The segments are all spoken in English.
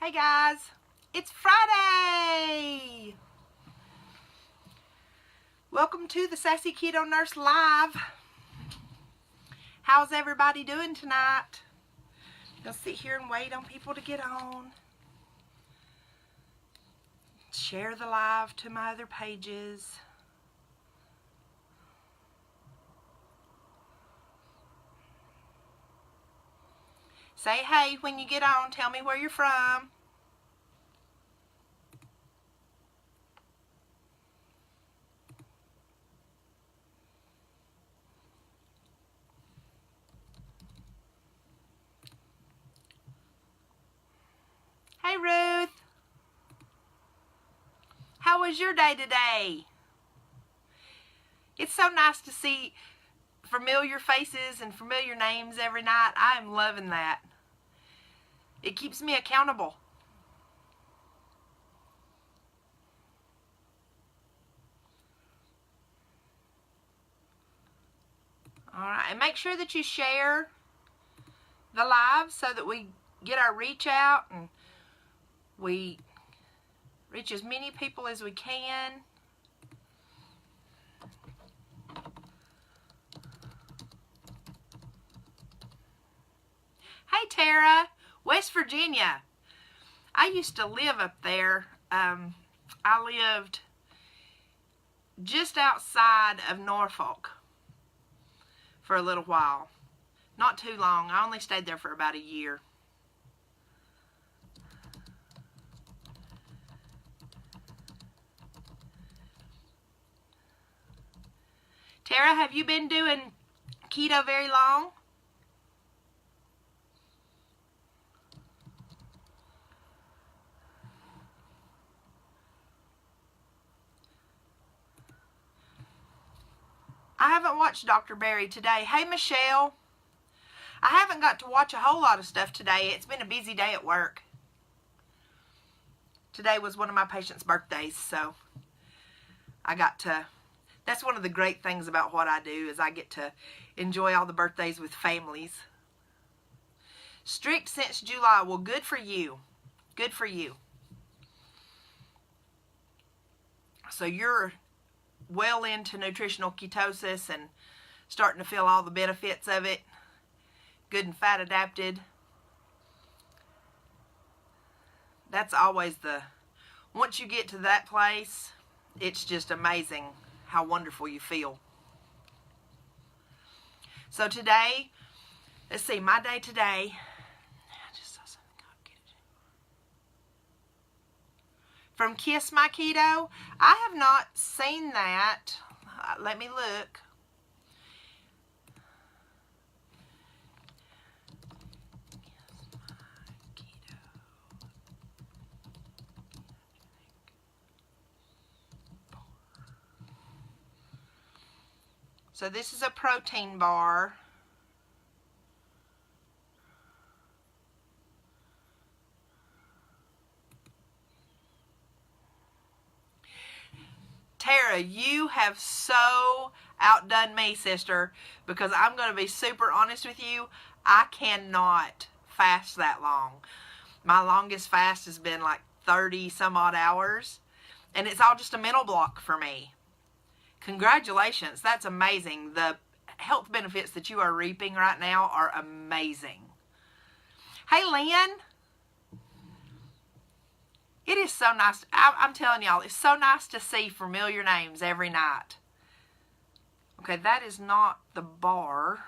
Hey guys, it's Friday! Welcome to the Sassy Keto Nurse Live. How's everybody doing tonight? I'll sit here and wait on people to get on. Share the live to my other pages. Say hey when you get on. Tell me where you're from. Hey Ruth. How was your day today? It's so nice to see familiar faces and familiar names every night. I am loving that. It keeps me accountable. Alright, and make sure that you share the live so that we get our reach out and we reach as many people as we can. Hey Tara, West Virginia. I used to live up there. I lived just outside of Norfolk for a little while. Not too long. I only stayed there for about a year. Tara, have you been doing keto very long? I haven't watched Dr. Berry today. Hey, Michelle. I haven't got to watch a whole lot of stuff today. It's been a busy day at work. Today was one of my patients' birthdays, so I got to... That's one of the great things about what I do is I get to enjoy all the birthdays with families. Strict since July. Well, good for you. Good for you. So you're well into nutritional ketosis and starting to feel all the benefits of it. Good and fat adapted. That's always once you get to that place, it's just amazing how wonderful you feel. So today, let's see, my day today, I just saw something. From Kiss My Keto, I have not seen that. Let me look. So this is a protein bar. Tara, you have so outdone me, sister, because I'm going to be super honest with you. I cannot fast that long. My longest fast has been like 30 some odd hours, and it's all just a mental block for me. Congratulations. That's amazing. The health benefits that you are reaping right now are amazing. Hey, Lynn. It is so nice. I'm telling y'all, it's so nice to see familiar names every night. Okay, that is not the bar.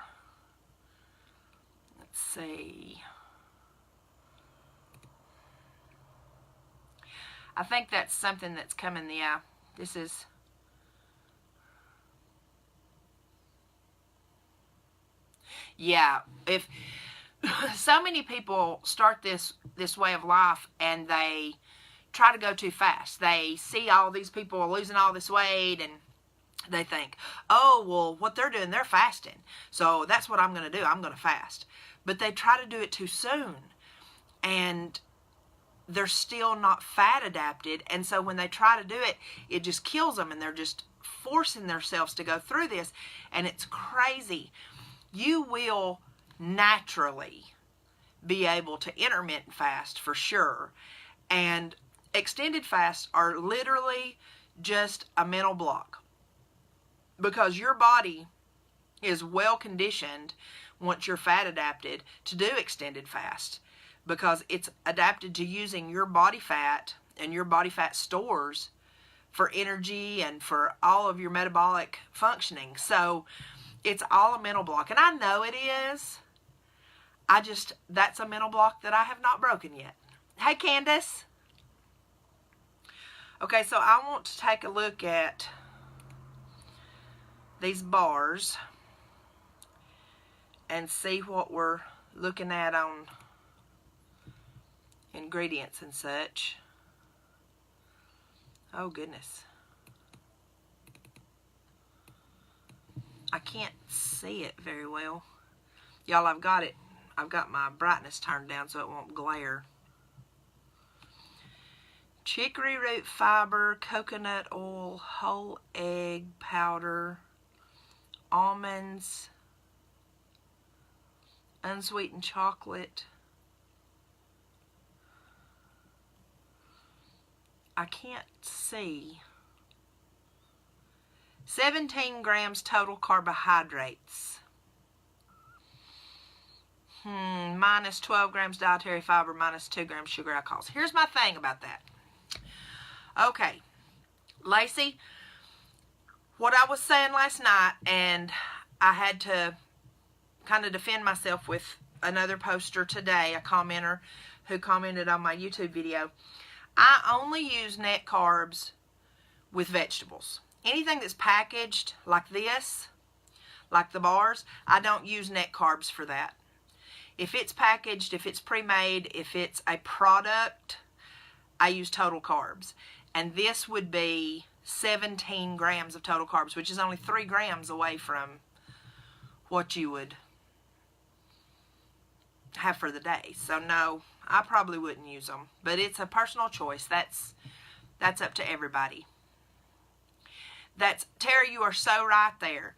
Let's see. I think that's something that's coming. Yeah, this is... Yeah, if so many people start this way of life and they try to go too fast. They see all these people losing all this weight and they think, oh, well, what they're doing, they're fasting. So that's what I'm going to do. I'm going to fast. But they try to do it too soon. And they're still not fat adapted. And so when they try to do it, it just kills them. And they're just forcing themselves to go through this. And it's crazy. You will naturally be able to intermittent fast for sure. And extended fasts are literally just a mental block, because your body is well conditioned, once you're fat adapted, to do extended fast, because it's adapted to using your body fat and your body fat stores for energy and for all of your metabolic functioning. So it's all a mental block, and I know it is. That's a mental block that I have not broken yet. Hey, Candace. Okay, so I want to take a look at these bars and see what we're looking at on ingredients and such. Oh, goodness. I can't see it very well. Y'all, I've got my brightness turned down so it won't glare. Chicory root fiber, coconut oil, whole egg powder, almonds, unsweetened chocolate. I can't see. 17 grams total carbohydrates. Minus 12 grams dietary fiber, minus 2 grams sugar alcohols. Here's my thing about that. Okay, Lacey, what I was saying last night, and I had to kind of defend myself with another poster today, a commenter who commented on my YouTube video. I only use net carbs with vegetables. Anything that's packaged like this, like the bars, I don't use net carbs for that. If it's packaged, if it's pre-made, if it's a product, I use total carbs. And this would be 17 grams of total carbs, which is only 3 grams away from what you would have for the day. So no, I probably wouldn't use them. But it's a personal choice. That's up to everybody. Terry, you are so right there.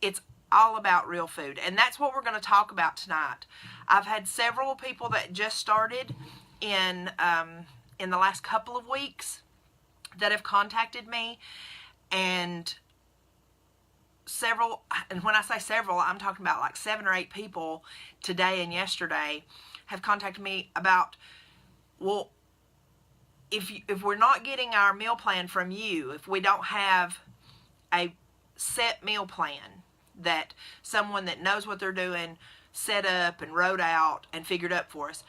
It's all about real food. And that's what we're going to talk about tonight. I've had several people that just started in the last couple of weeks that have contacted me, and when I say several, I'm talking about like 7 or 8 people today and yesterday have contacted me about, well, if we're not getting our meal plan from you, if we don't have a set meal plan that someone that knows what they're doing set up and wrote out and figured up for us,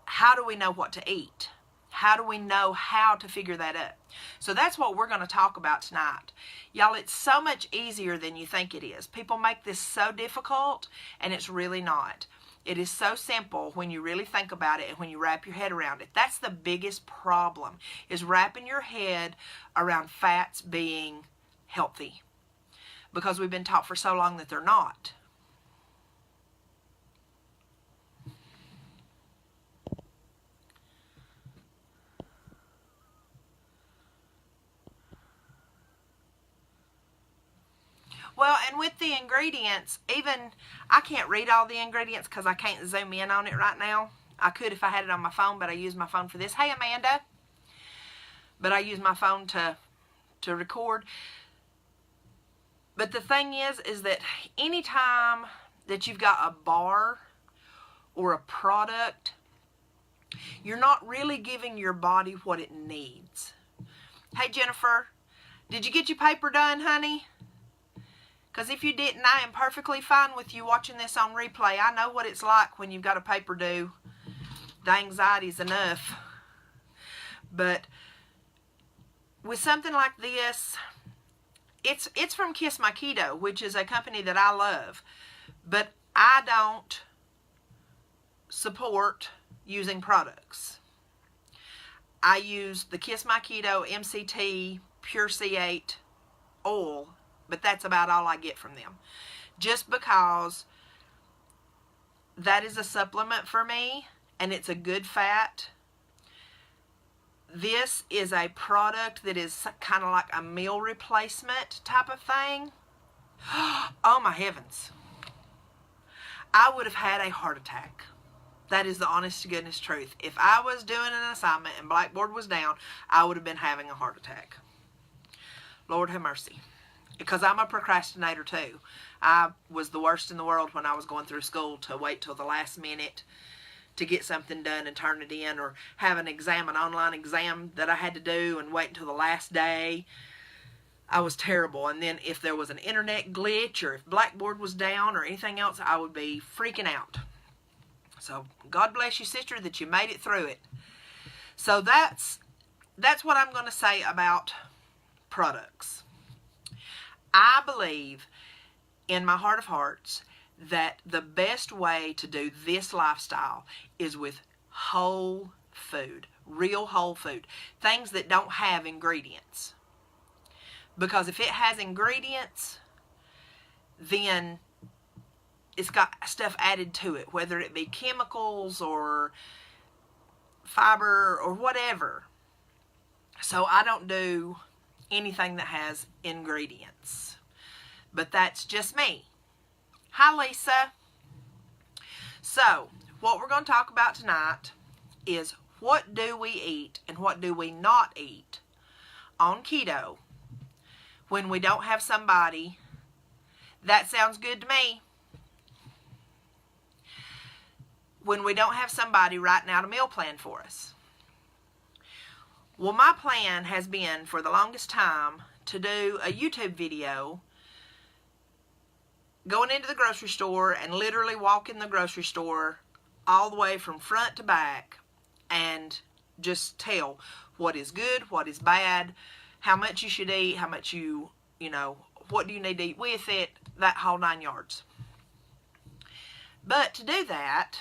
how do we know what to eat? How do we know how to figure that up? So that's what we're going to talk about tonight. Y'all, it's so much easier than you think it is. People make this so difficult, and it's really not. It is so simple when you really think about it and when you wrap your head around it. That's the biggest problem, is wrapping your head around fats being healthy, because we've been taught for so long that they're not. Well, and with the ingredients, even, I can't read all the ingredients because I can't zoom in on it right now. I could if I had it on my phone, but I use my phone for this. Hey, Amanda. But I use my phone to record. But the thing is that anytime that you've got a bar or a product, you're not really giving your body what it needs. Hey, Jennifer, did you get your paper done, honey? Because if you didn't, I am perfectly fine with you watching this on replay. I know what it's like when you've got a paper due. The anxiety's enough. But with something like this, it's from Kiss My Keto, which is a company that I love. But I don't support using products. I use the Kiss My Keto MCT Pure C8 oil, but that's about all I get from them. Just because that is a supplement for me, and it's a good fat. This is a product that is kind of like a meal replacement type of thing. Oh my heavens. I would have had a heart attack. That is the honest to goodness truth. If I was doing an assignment and Blackboard was down, I would have been having a heart attack. Lord have mercy. Because I'm a procrastinator too. I was the worst in the world when I was going through school to wait till the last minute to get something done and turn it in, or have an online exam that I had to do and wait until the last day. I was terrible. And then if there was an internet glitch or if Blackboard was down or anything else, I would be freaking out. So God bless you, sister, that you made it through it. So that's what I'm going to say about products. I believe in my heart of hearts that the best way to do this lifestyle is with whole food, real whole food, things that don't have ingredients. Because if it has ingredients, then it's got stuff added to it, whether it be chemicals or fiber or whatever. So I don't do anything that has ingredients. But that's just me. Hi, Lisa. So, what we're going to talk about tonight is what do we eat and what do we not eat on keto when we don't have somebody. That sounds good to me. When we don't have somebody writing out a meal plan for us. Well, my plan has been for the longest time to do a YouTube video going into the grocery store and literally walk in the grocery store all the way from front to back and just tell what is good, what is bad, how much you should eat, how much you know, what do you need to eat with it, that whole 9 yards. But to do that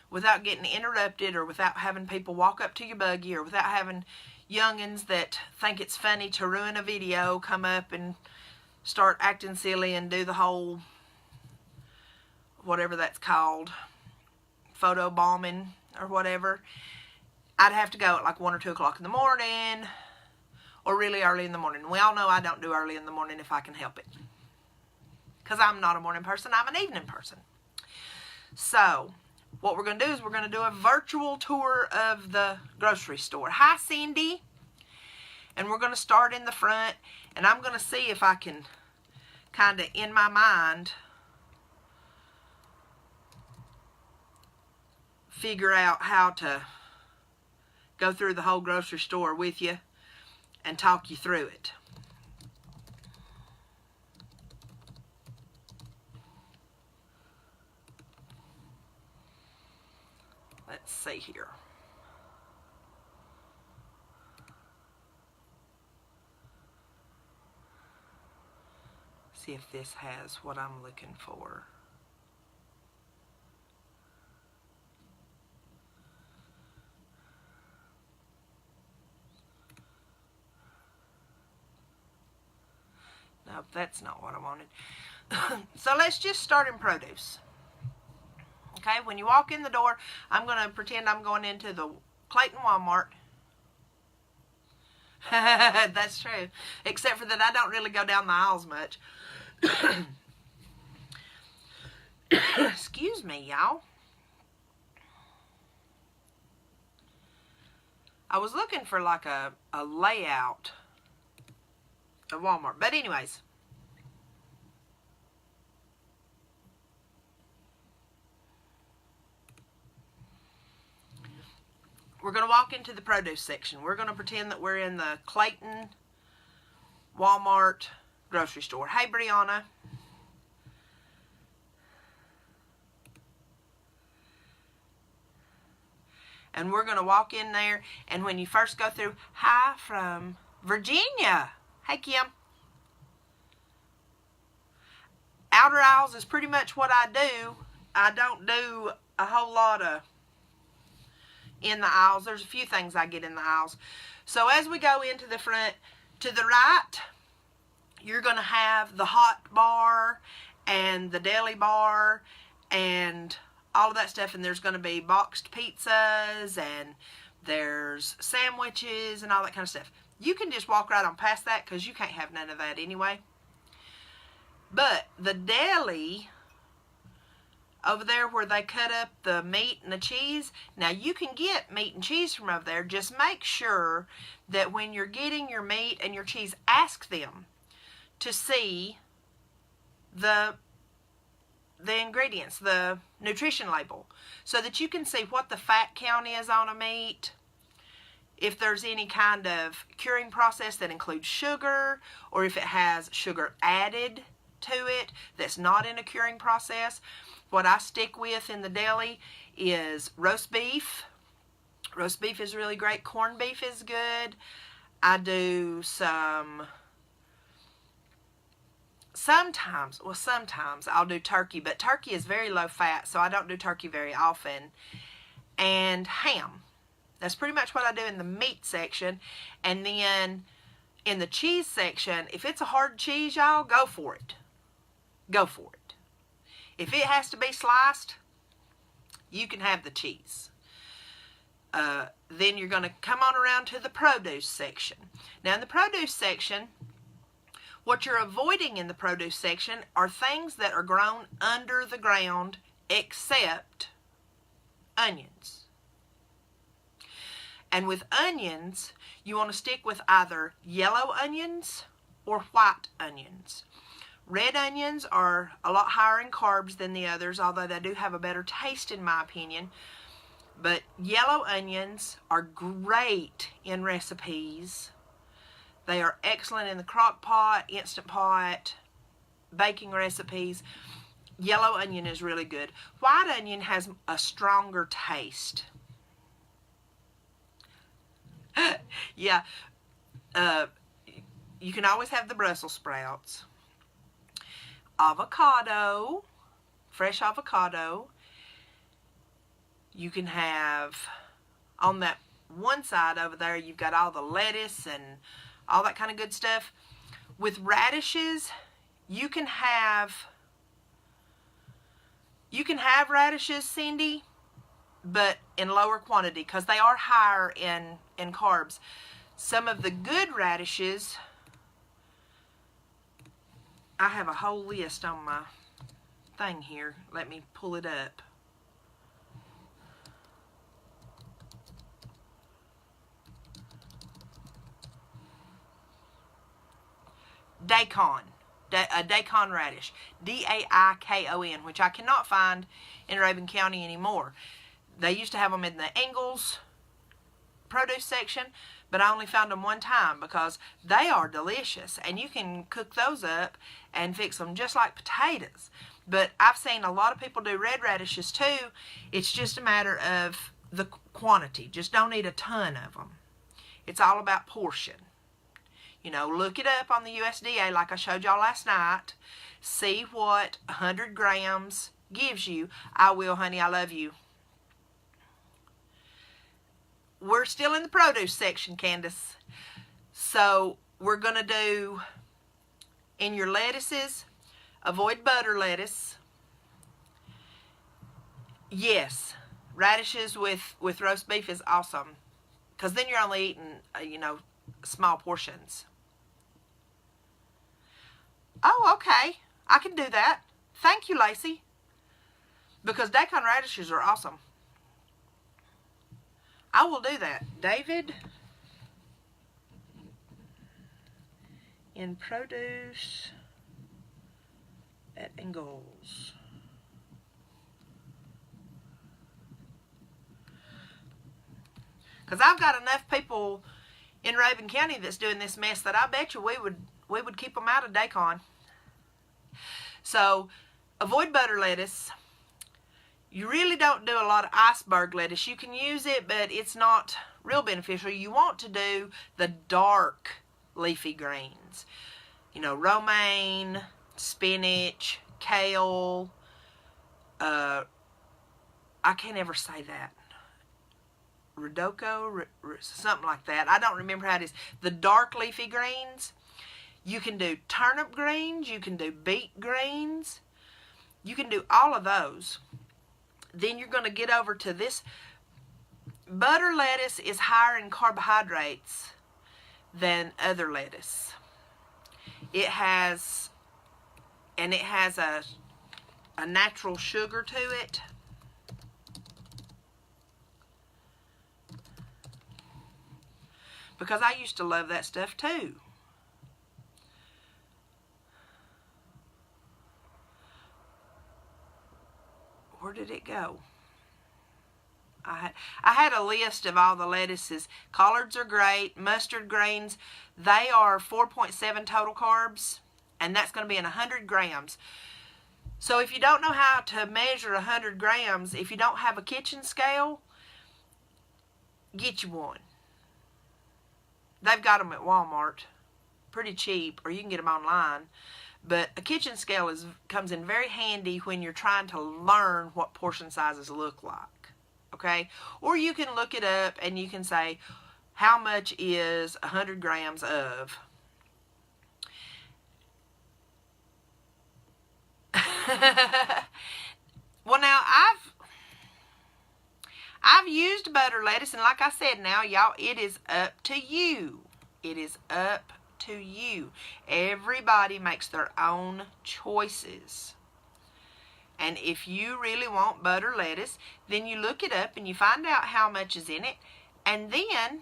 without getting interrupted or without having people walk up to your buggy or without having youngins that think it's funny to ruin a video come up and start acting silly and do the whole, whatever that's called, photo bombing or whatever, I'd have to go at like 1 or 2 o'clock in the morning or really early in the morning. We all know I don't do early in the morning if I can help it. Because I'm not a morning person, I'm an evening person. So, what we're going to do is we're going to do a virtual tour of the grocery store. Hi, Cindy. And we're going to start in the front. And I'm going to see if I can kind of, in my mind, figure out how to go through the whole grocery store with you and talk you through it. Let's see here. See if this has what I'm looking for. No, that's not what I wanted. So let's just start in produce. Okay, when you walk in the door, I'm going to pretend I'm going into the Clayton Walmart. That's true. Except for that I don't really go down the aisles much. Excuse me, y'all. I was looking for like a layout of Walmart. But anyways. We're going to walk into the produce section. We're going to pretend that we're in the Clayton Walmart grocery store. Hey, Brianna. And we're going to walk in there. And when you first go through, hi from Virginia. Hey, Kim. Outer aisles is pretty much what I do. I don't do a whole lot of in the aisles. There's a few things I get in the aisles. So as we go into the front, to the right, you're going to have the hot bar and the deli bar and all of that stuff. And there's going to be boxed pizzas and there's sandwiches and all that kind of stuff. You can just walk right on past that because you can't have none of that anyway. But the deli over there where they cut up the meat and the cheese. Now you can get meat and cheese from over there. Just make sure that when you're getting your meat and your cheese, ask them to see the ingredients, the nutrition label, so that you can see what the fat count is on a meat, if there's any kind of curing process that includes sugar, or if it has sugar added to it that's not in a curing process. What I stick with in the deli is roast beef. Roast beef is really great. Corned beef is good. I do sometimes I'll do turkey, but turkey is very low fat, so I don't do turkey very often. And ham. That's pretty much what I do in the meat section. And then in the cheese section, if it's a hard cheese, y'all, go for it. Go for it. If it has to be sliced, you can have the cheese. Then you're going to come on around to the produce section. Now in the produce section, what you're avoiding in the produce section are things that are grown under the ground except onions. And with onions, you want to stick with either yellow onions or white onions. Red onions are a lot higher in carbs than the others, although they do have a better taste in my opinion. But yellow onions are great in recipes. They are excellent in the crock pot, instant pot, baking recipes. Yellow onion is really good. White onion has a stronger taste. Yeah, you can always have the Brussels sprouts. Avocado, fresh avocado. You can have, on that one side over there, you've got all the lettuce and all that kind of good stuff. With radishes, you can have radishes, Cindy, but in lower quantity because they are higher in carbs. Some of the good radishes, I have a whole list on my thing here. Let me pull it up. Daikon. A daikon radish. D-A-I-K-O-N, which I cannot find in Rabun County anymore. They used to have them in the Ingalls produce section, but I only found them one time because they are delicious, and you can cook those up and fix them just like potatoes. But I've seen a lot of people do red radishes too. It's just a matter of the quantity. Just don't eat a ton of them. It's all about portion. You know, look it up on the USDA like I showed y'all last night. See what 100 grams gives you. I will, honey. I love you. We're still in the produce section, Candace. So we're going to do, in your lettuces, avoid butter lettuce. Yes, radishes with roast beef is awesome. Because then you're only eating, small portions. Oh, okay. I can do that. Thank you, Lacey. Because daikon radishes are awesome. I will do that. David, in produce at Ingalls. Because I've got enough people in Rabun County that's doing this mess that I bet you we would keep them out of daikon. So avoid butter lettuce. You really don't do a lot of iceberg lettuce. You can use it, but it's not real beneficial. You want to do the dark leafy greens. Romaine, spinach, kale. I can't ever say that. Rodoko, something like that. I don't remember how it is. The dark leafy greens. You can do turnip greens. You can do beet greens. You can do all of those. Then you're going to get over to this. Butter lettuce is higher in carbohydrates than other lettuce. It has a a natural sugar to it. Because I used to love that stuff too. Where did it go? I had a list of all the lettuces. Collards are great. Mustard greens, they are 4.7 total carbs, and that's going to be in 100 grams. So if you don't know how to measure 100 grams, if you don't have a kitchen scale, get you one. They've got them at Walmart, pretty cheap, or you can get them online. But a kitchen scale comes in very handy when you're trying to learn what portion sizes look like. Okay? Or you can look it up and you can say, how much is 100 grams of? Well, now, I've used butter lettuce, and like I said, now, y'all, it is up to you. It is up to you. Everybody makes their own choices. And if you really want butter lettuce, then you look it up and you find out how much is in it. And then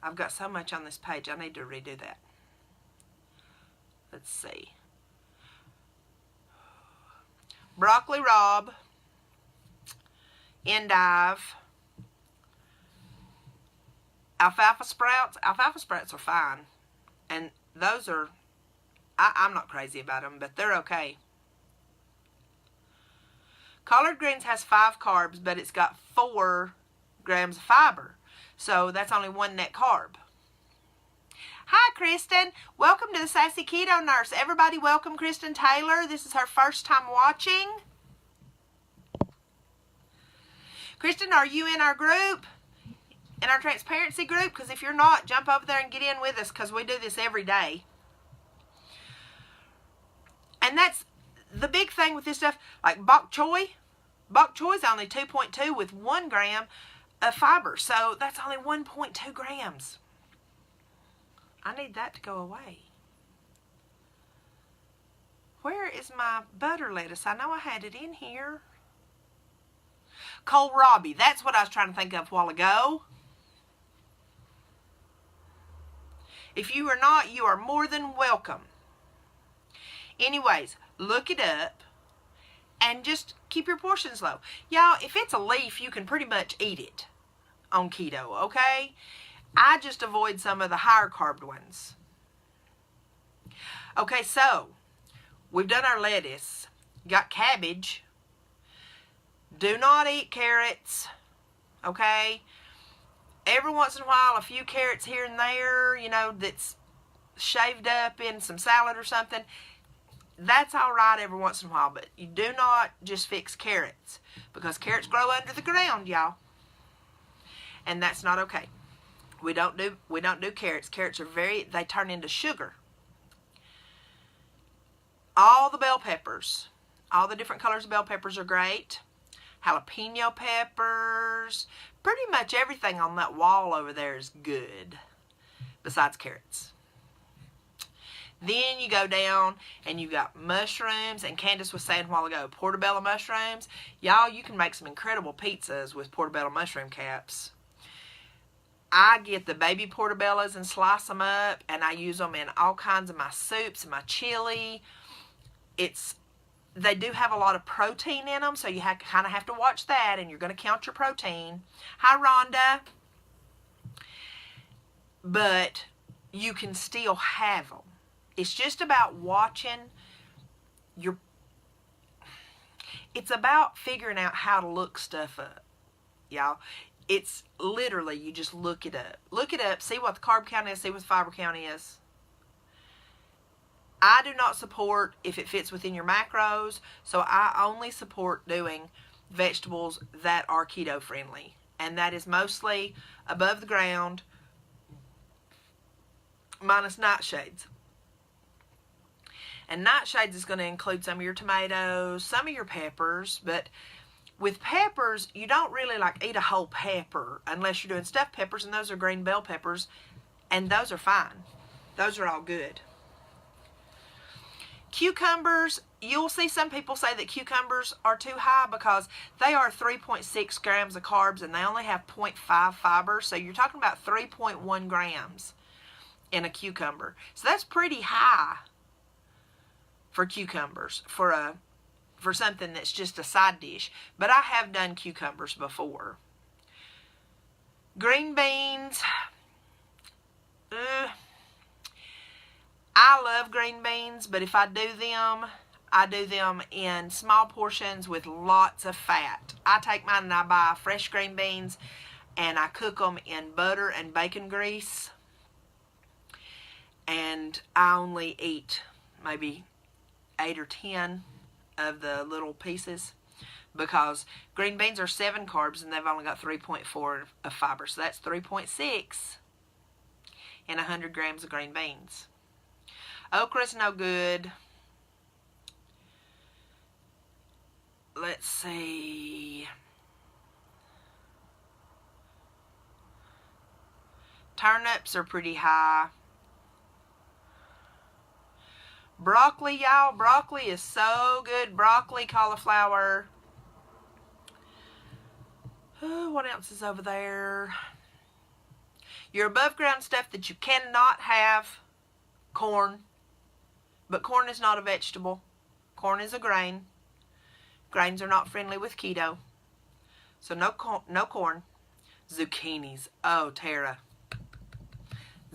I've got so much on this page, I need to redo that. Let's see. Broccoli rabe, endive, alfalfa sprouts. Alfalfa sprouts are fine, and those are, I'm not crazy about them, but they're okay. Collard greens has 5 carbs, but it's got 4 grams of fiber, so that's only 1 net carb. Hi, Kristen. Welcome to the Sassy Keto Nurse. Everybody welcome Kristen Taylor. This is her first time watching. Kristen, are you in our group? In our transparency group? Because if you're not, jump over there and get in with us, because we do this every day. And that's the big thing with this stuff. Like bok choy. Bok choy is only 2.2 with 1 gram of fiber. So that's only 1.2 grams. I need that to go away. Where is my butter lettuce? I know I had it in here. Kohlrabi. That's what I was trying to think of a while ago. If you are not, you are more than welcome. Anyways, look it up and just keep your portions low. Y'all, if it's a leaf, you can pretty much eat it on keto, okay? I just avoid some of the higher carb ones. Okay, so we've done our lettuce. Got cabbage. Do not eat carrots, okay? Every once in a while, a few carrots here and there, you know, that's shaved up in some salad or something. That's all right every once in a while, but you do not just fix carrots, because carrots grow under the ground, y'all. And that's not okay. We don't do carrots. Carrots are they turn into sugar. All the bell peppers, all the different colors of bell peppers are great. Jalapeno peppers, pretty much everything on that wall over there is good, besides carrots. Then you go down and you got mushrooms, and Candace was saying a while ago, portobello mushrooms. Y'all, you can make some incredible pizzas with portobello mushroom caps. I get the baby portobellos and slice them up, and I use them in all kinds of my soups and my chili. They do have a lot of protein in them, so you kind of have to watch that, and you're going to count your protein. Hi, Rhonda. But you can still have them. It's just about watching it's about figuring out how to look stuff up, y'all. It's literally, you just look it up. Look it up, see what the carb count is, see what the fiber count is. I do not support if it fits within your macros, so I only support doing vegetables that are keto friendly. And that is mostly above the ground, minus nightshades. And nightshades is going to include some of your tomatoes, some of your peppers, but With peppers, you don't really like eat a whole pepper unless you're doing stuffed peppers, and those are green bell peppers, and those are fine. Those are all good. Cucumbers, you'll see some people say that cucumbers are too high because they are 3.6 grams of carbs and they only have 0.5 fiber. So you're talking about 3.1 grams in a cucumber. So that's pretty high for cucumbers for something that's just a side dish. But I have done cucumbers before. Green beans. I love green beans, but if I do them in small portions with lots of fat. I take mine and I buy fresh green beans and I cook them in butter and bacon grease. And I only eat maybe 8 or 10 of the little pieces because green beans are 7 carbs and they've only got 3.4 of fiber. So that's 3.6 in 100 grams of green beans. Okra's no good. Let's see. Turnips are pretty high. Broccoli, y'all. Broccoli is so good. Broccoli, cauliflower. What else is over there? Your above ground stuff that you cannot have. Corn. But corn is not a vegetable. Corn is a grain. Grains are not friendly with keto. So no corn. Zucchinis. Oh, Tara.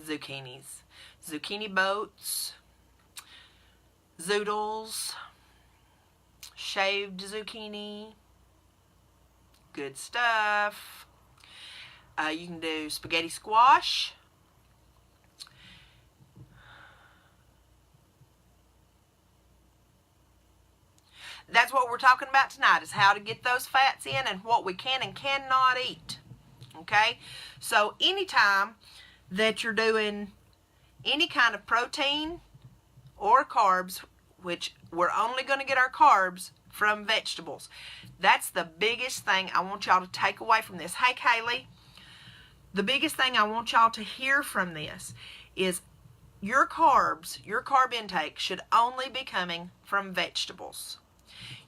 Zucchinis. Zucchini boats. Zoodles. Shaved zucchini. Good stuff. You can do spaghetti squash. That's what we're talking about tonight, is how to get those fats in and what we can and cannot eat. Okay? So anytime that you're doing any kind of protein or carbs, which we're only going to get our carbs from vegetables. That's the biggest thing I want y'all to take away from this. Hey, Kaylee, the biggest thing I want y'all to hear from this is your carbs, your carb intake should only be coming from vegetables.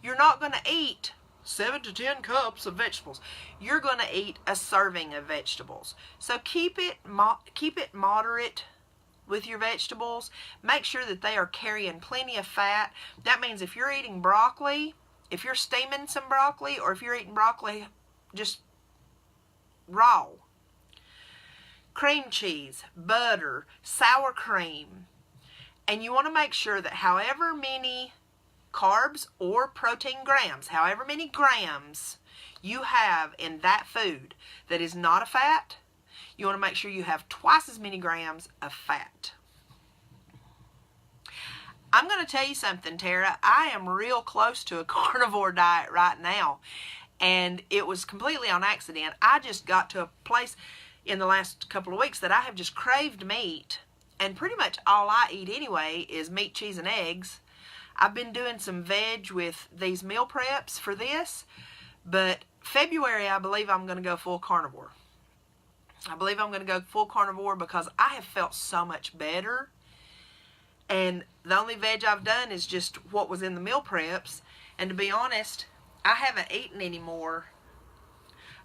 You're not going to eat 7 to 10 cups of vegetables. You're going to eat a serving of vegetables. So keep it moderate with your vegetables. Make sure that they are carrying plenty of fat. That means if you're eating broccoli, if you're steaming some broccoli, or if you're eating broccoli just raw, cream cheese, butter, sour cream, and you want to make sure that however many carbs or protein grams, however many grams you have in that food that is not a fat, you want to make sure you have twice as many grams of fat. I'm going to tell you something, Tara. I am real close to a carnivore diet right now, and it was completely on accident. I just got to a place in the last couple of weeks that I have just craved meat, and pretty much all I eat anyway is meat, cheese, and eggs. I've been doing some veg with these meal preps for this, but February I believe I'm going to go full carnivore. I believe I'm going to go full carnivore because I have felt so much better. And the only veg I've done is just what was in the meal preps. And to be honest, I haven't eaten any more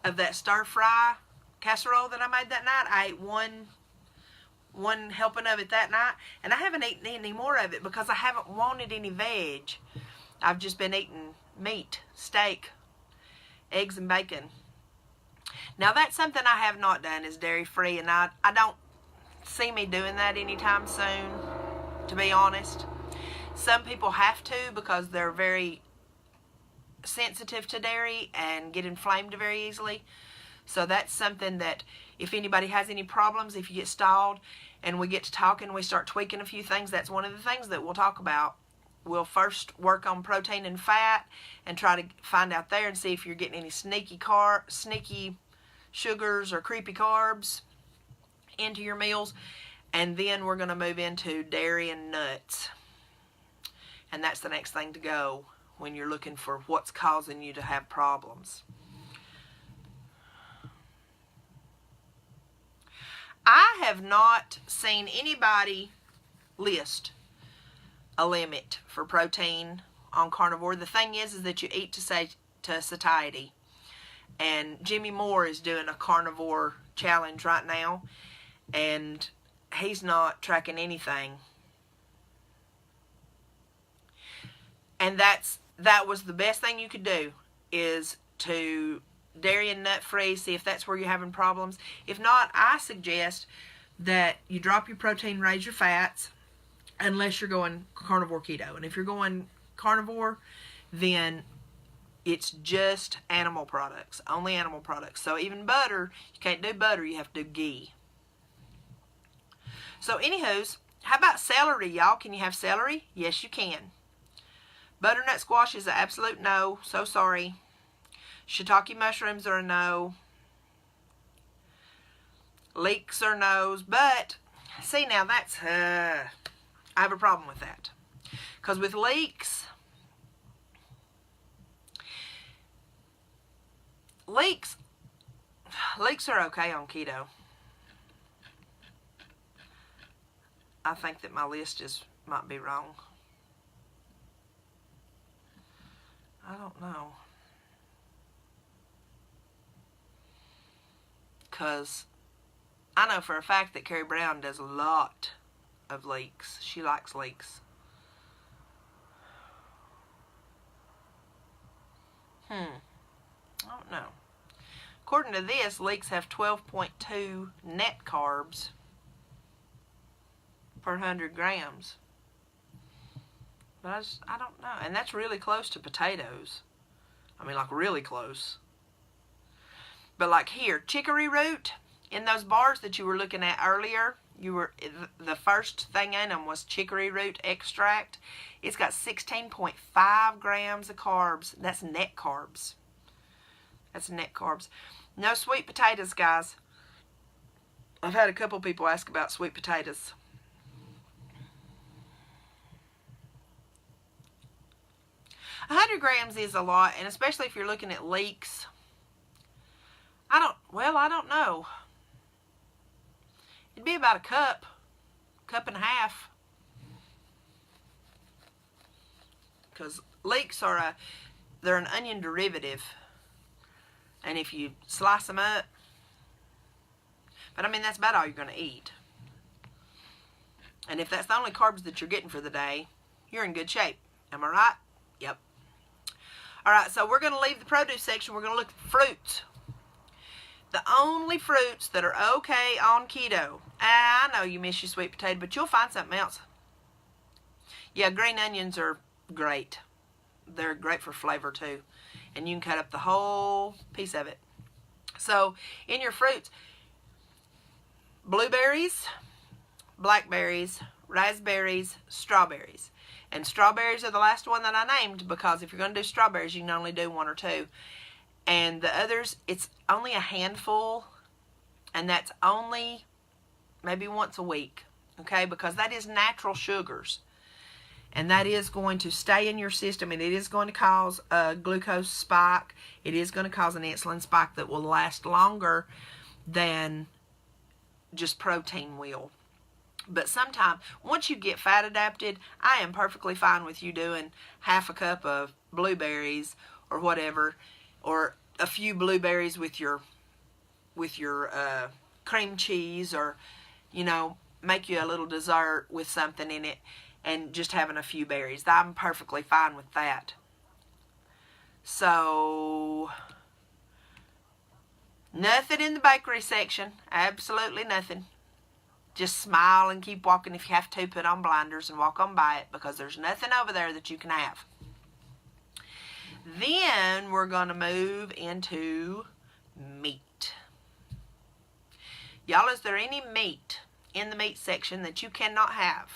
of that stir fry casserole that I made that night. I ate one helping of it that night, and I haven't eaten any more of it because I haven't wanted any veg. I've just been eating meat, steak, eggs, and bacon. Now that's something I have not done, is dairy free, and I don't see me doing that anytime soon, to be honest. Some people have to because they're very sensitive to dairy and get inflamed very easily. So that's something that if anybody has any problems, if you get stalled and we get to talking, we start tweaking a few things, that's one of the things that we'll talk about. We'll first work on protein and fat and try to find out there and see if you're getting any sneaky sugars or creepy carbs into your meals. And then we're going to move into dairy and nuts. And that's the next thing to go when you're looking for what's causing you to have problems. I have not seen anybody list a limit for protein on carnivore. The thing is that you eat to satiety. And Jimmy Moore is doing a carnivore challenge right now, and he's not tracking anything. And that was the best thing you could do, is to dairy and nut free, see if that's where you're having problems. If not, I suggest that you drop your protein, raise your fats, unless you're going carnivore keto. And if you're going carnivore, then it's just animal products, only animal products. So even butter, you can't do butter, you have to do ghee. So anywho's, how about celery, y'all? Can you have celery? Yes, you can. Butternut squash is an absolute no. So sorry. Shiitake mushrooms are a no. Leeks are no's. But, see now, that's, I have a problem with that. Because with leeks are okay on keto. I think that my list might be wrong. I don't know. Because I know for a fact that Carrie Brown does a lot of leeks. She likes leeks. I don't know. According to this, leeks have 12.2 net carbs per 100 grams. But I don't know. And that's really close to potatoes. I mean, like really close. But like here, chicory root, in those bars that you were looking at earlier, the first thing in them was chicory root extract. It's got 16.5 grams of carbs. That's net carbs. That's net carbs. No sweet potatoes, guys. I've had a couple people ask about sweet potatoes. A 100 grams is a lot, and especially if you're looking at leeks. I don't know. It'd be about a cup and a half. Because leeks they're an onion derivative. And if you slice them up, but I mean, that's about all you're going to eat. And if that's the only carbs that you're getting for the day, you're in good shape. Am I right? Yep. Alright, so we're going to leave the produce section. We're going to look at fruits. The only fruits that are okay on keto. I know you miss your sweet potato, but you'll find something else. Yeah, green onions are great. They're great for flavor too. And you can cut up the whole piece of it. So, in your fruits, blueberries, blackberries, raspberries, strawberries. And strawberries are the last one that I named, because if you're going to do strawberries, you can only do one or two. And the others, it's only a handful, and that's only maybe once a week, okay? Because that is natural sugars, and that is going to stay in your system, and it is going to cause a glucose spike. It is going to cause an insulin spike that will last longer than just protein will. But sometimes, once you get fat adapted, I am perfectly fine with you doing half a cup of blueberries or whatever, or a few blueberries with your cream cheese, or make you a little dessert with something in it, and just having a few berries. I'm perfectly fine with that. So, nothing in the bakery section. Absolutely nothing. Just smile and keep walking. If you have to, put on blinders and walk on by it, because there's nothing over there that you can have. Then we're going to move into meat. Y'all, is there any meat in the meat section that you cannot have?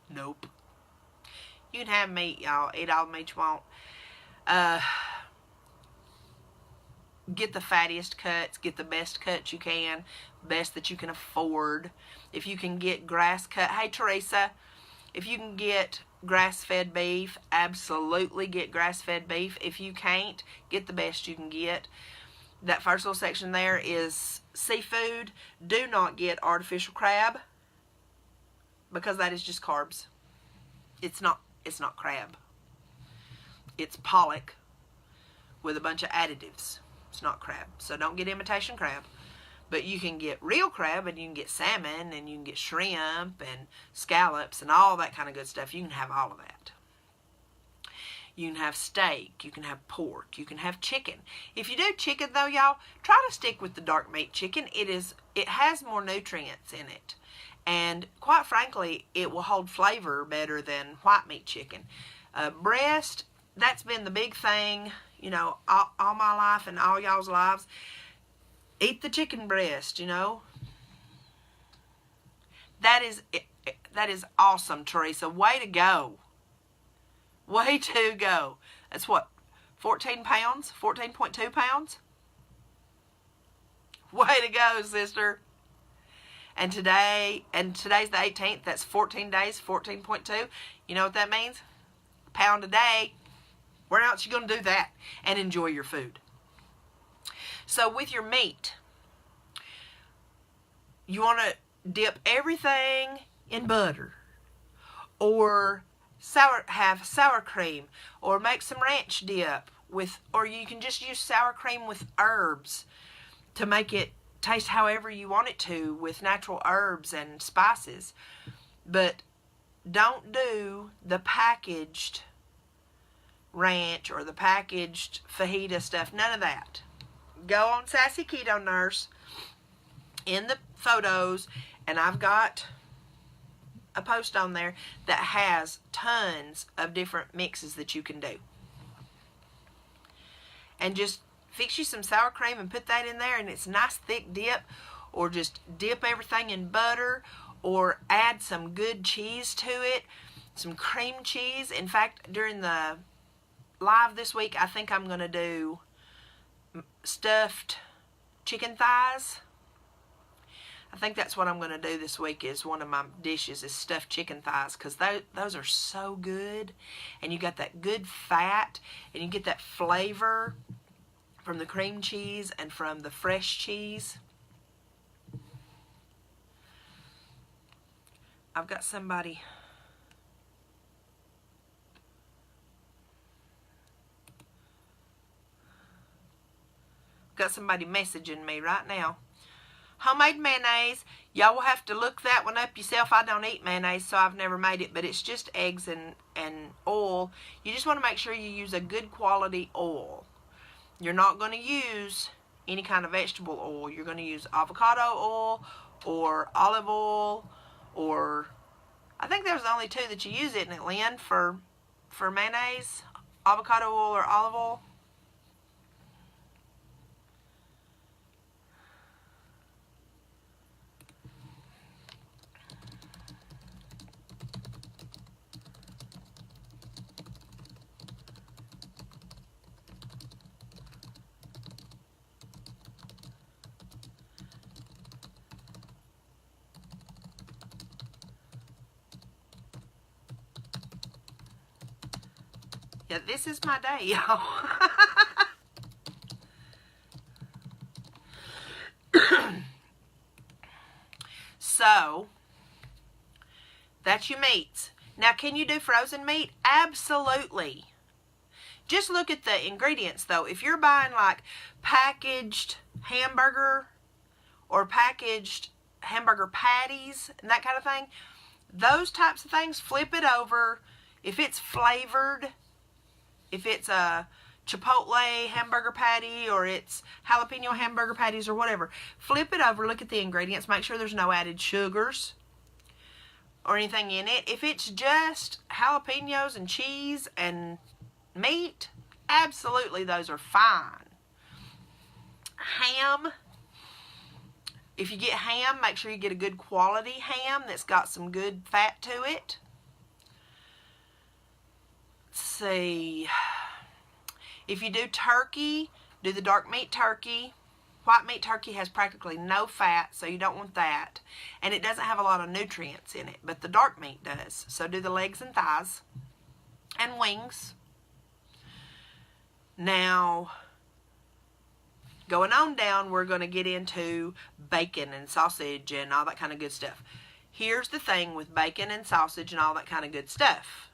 Nope. You can have meat, y'all. Eat all the meat you want. Get the fattiest cuts. Get the best cuts you can. best that you can afford. If you can get grass cut, hey Teresa, if you can get grass-fed beef, absolutely get grass-fed beef. If you can't, get the best you can get. That first little section there is seafood. Do not get artificial crab, because that is just carbs. It's not crab. It's pollock with a bunch of additives. It's not crab. So don't get imitation crab. But you can get real crab, and you can get salmon, and you can get shrimp and scallops and all that kind of good stuff. You can have all of that. You can have steak. You can have pork. You can have chicken. If you do chicken, though, y'all, try to stick with the dark meat chicken. It has more nutrients in it. And quite frankly, it will hold flavor better than white meat chicken. Breast, that's been the big thing, you know, all my life and all y'all's lives. Eat the chicken breast, you know. That is awesome, Teresa. Way to go. Way to go. That's what, 14 pounds? 14.2 pounds? Way to go, sister. And today's the 18th. That's 14 days, 14.2. You know what that means? A pound a day. Where else you going to do that and enjoy your food? So with your meat, you want to dip everything in butter, or have sour cream, or make some ranch dip with, or you can just use sour cream with herbs to make it taste however you want it to, with natural herbs and spices. But don't do the packaged ranch or the packaged fajita stuff. None of that. Go on Sassy Keto Nurse in the photos, and I've got a post on there that has tons of different mixes that you can do. And just fix you some sour cream and put that in there, and it's a nice thick dip. Or just dip everything in butter, or add some good cheese to it, some cream cheese. In fact, during the live this week, I think I'm going to do stuffed chicken thighs. I think that's what I'm going to do this week. Is one of my dishes is stuffed chicken thighs, because those are so good, and you got that good fat, and you get that flavor from the cream cheese and from the fresh cheese. I've got somebody messaging me right now. Homemade mayonnaise. Y'all will have to look that one up yourself. I don't eat mayonnaise, so I've never made it, but it's just eggs and oil. You just want to make sure you use a good quality oil. You're not going to use any kind of vegetable oil. You're going to use avocado oil or olive oil, or I think there's only two that you use, isn't it, Lynn, for mayonnaise? Avocado oil or olive oil? Yeah, this is my day, y'all. So, that's your meats. Now, can you do frozen meat? Absolutely. Just look at the ingredients, though. If you're buying, like, packaged hamburger or packaged hamburger patties and that kind of thing, those types of things, flip it over. If it's flavored, if it's a Chipotle hamburger patty, or it's jalapeno hamburger patties or whatever, flip it over, look at the ingredients, make sure there's no added sugars or anything in it. If it's just jalapenos and cheese and meat, absolutely those are fine. Ham, if you get ham, make sure you get a good quality ham that's got some good fat to it. Let's see. If you do turkey, do the dark meat turkey. white meat turkey has practically no fat, so you don't want that. And it doesn't have a lot of nutrients in it, but the dark meat does. So do the legs and thighs and wings. Now, going on down, we're going to get into bacon and sausage and all that kind of good stuff. Here's the thing with bacon and sausage and all that kind of good stuff.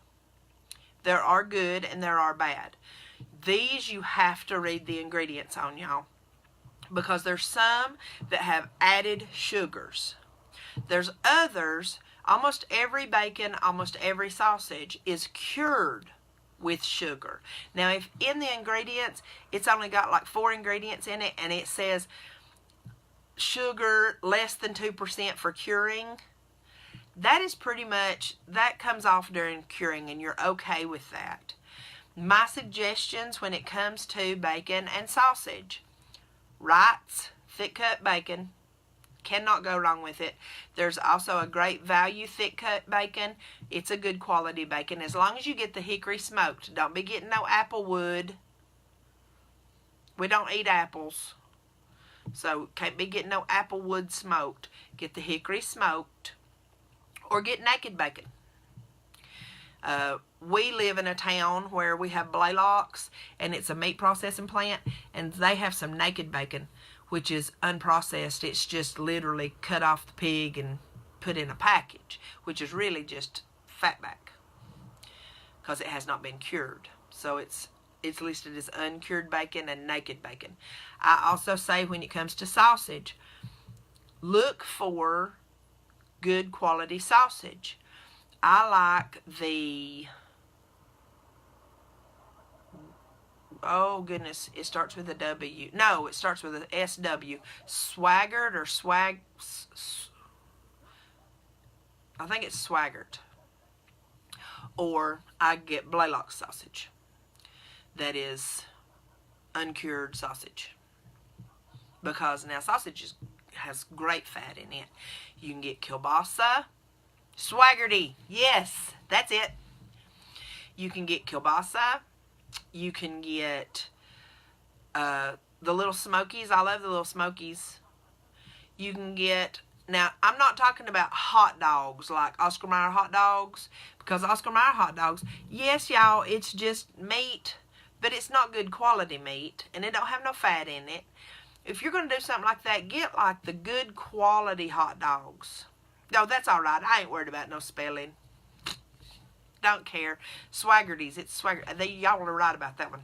There are good and there are bad. These you have to read the ingredients on, y'all, because there's some that have added sugars. There's others, almost every bacon, almost every sausage is cured with sugar. Now, if in the ingredients, it's only got like 4 ingredients in it, and it says sugar less than 2% for curing, that is pretty much, that comes off during curing, and you're okay with that. My suggestions when it comes to bacon and sausage: Wright's thick cut bacon, cannot go wrong with it. There's also a great value thick cut bacon. It's a good quality bacon as long as you get the hickory smoked. Don't be getting no apple wood. We don't eat apples, so can't be getting no apple wood smoked. Get the hickory smoked, or get naked bacon. We live in a town where we have Blaylocks, and it's a meat processing plant, and they have some naked bacon, which is unprocessed. It's just literally cut off the pig and put in a package, which is really just fatback because it has not been cured. So it's listed as uncured bacon and naked bacon. I also say when it comes to sausage, look for good quality sausage. I like the, oh goodness, it starts with a W. No, it starts with an SW. Swaggart or Swag, I think it's Swaggart. Or I get Blaylock sausage. That is uncured sausage. Because now sausage has great fat in it. You can get kielbasa. Swaggerty, yes, that's it. You can get kielbasa. You can get the little smokies. I love the little smokies. You can get, now I'm not talking about hot dogs like Oscar Mayer hot dogs, because Oscar Mayer hot dogs, yes y'all, it's just meat, but it's not good quality meat, and it don't have no fat in it. If you're going to do something like that, get like the good quality hot dogs. No, that's all right. I ain't worried about no spelling. Don't care. Swaggerties. It's Swagger. Y'all are right about that one.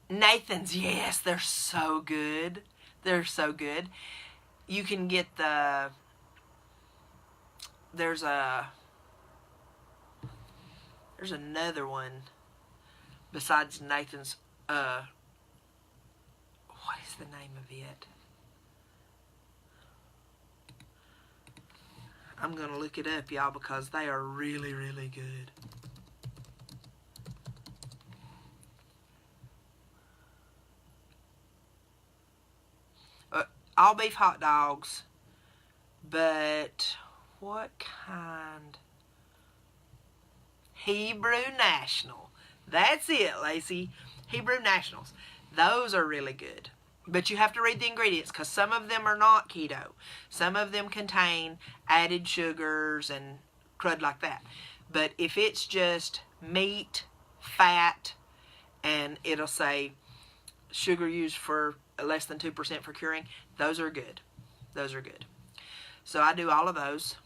Nathan's. Yes, they're so good. They're so good. You can get the. There's another one besides Nathan's. What is the name of it? I'm going to look it up, y'all, because they are really, really good. All beef hot dogs, but what kind? Hebrew National. That's it, Lacey. Hebrew Nationals. Those are really good. But you have to read the ingredients, because some of them are not keto. Some of them contain added sugars and crud like that. But if it's just meat, fat, and it'll say sugar used for less than 2% for curing, those are good. Those are good. So I do all of those.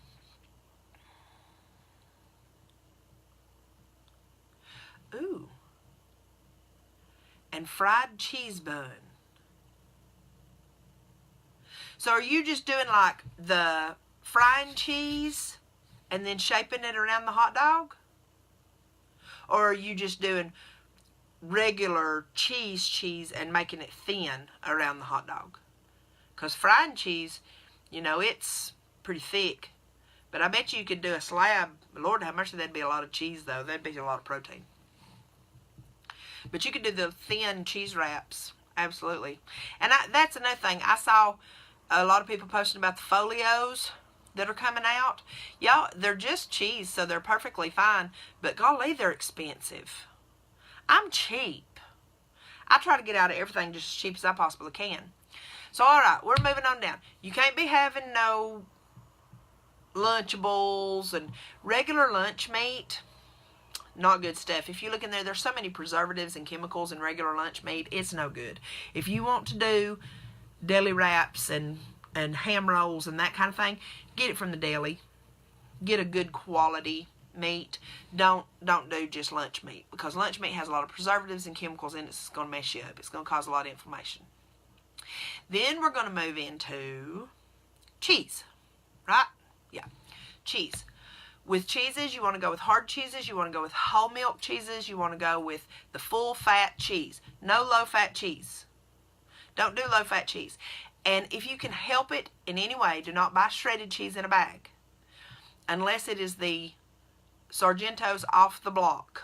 Ooh. And fried cheese bun. So are you just doing like the frying cheese and then shaping it around the hot dog? Or are you just doing regular cheese and making it thin around the hot dog? Because frying cheese, you know, it's pretty thick. But I bet you could do a slab. Lord have mercy, that'd be a lot of cheese though. That'd be a lot of protein. But you could do the thin cheese wraps. Absolutely. And that's another thing. I saw a lot of people posting about the folios. that are coming out, y'all, they're just cheese, so they're perfectly fine, but golly, they're expensive. I'm cheap. I try to get out of everything just as cheap as I possibly can. So, all right, we're moving on down. You can't be having no Lunchables and regular lunch meat. Not good stuff. If you look in there, there's so many preservatives and chemicals in regular lunch meat. It's no good. If you want to do deli wraps and ham rolls and that kind of thing, get it from the deli. Get a good quality meat. Don't do just lunch meat, because lunch meat has a lot of preservatives and chemicals in it. It's going to mess you up. It's going to cause a lot of inflammation. Then we're going to move into cheese, right? Yeah, cheese. With cheeses, you want to go with hard cheeses. You want to go with whole milk cheeses. You want to go with the full fat cheese. No low fat cheese. Don't do low fat cheese. And if you can help it in any way, do not buy shredded cheese in a bag, unless it is the Sargento's off the block.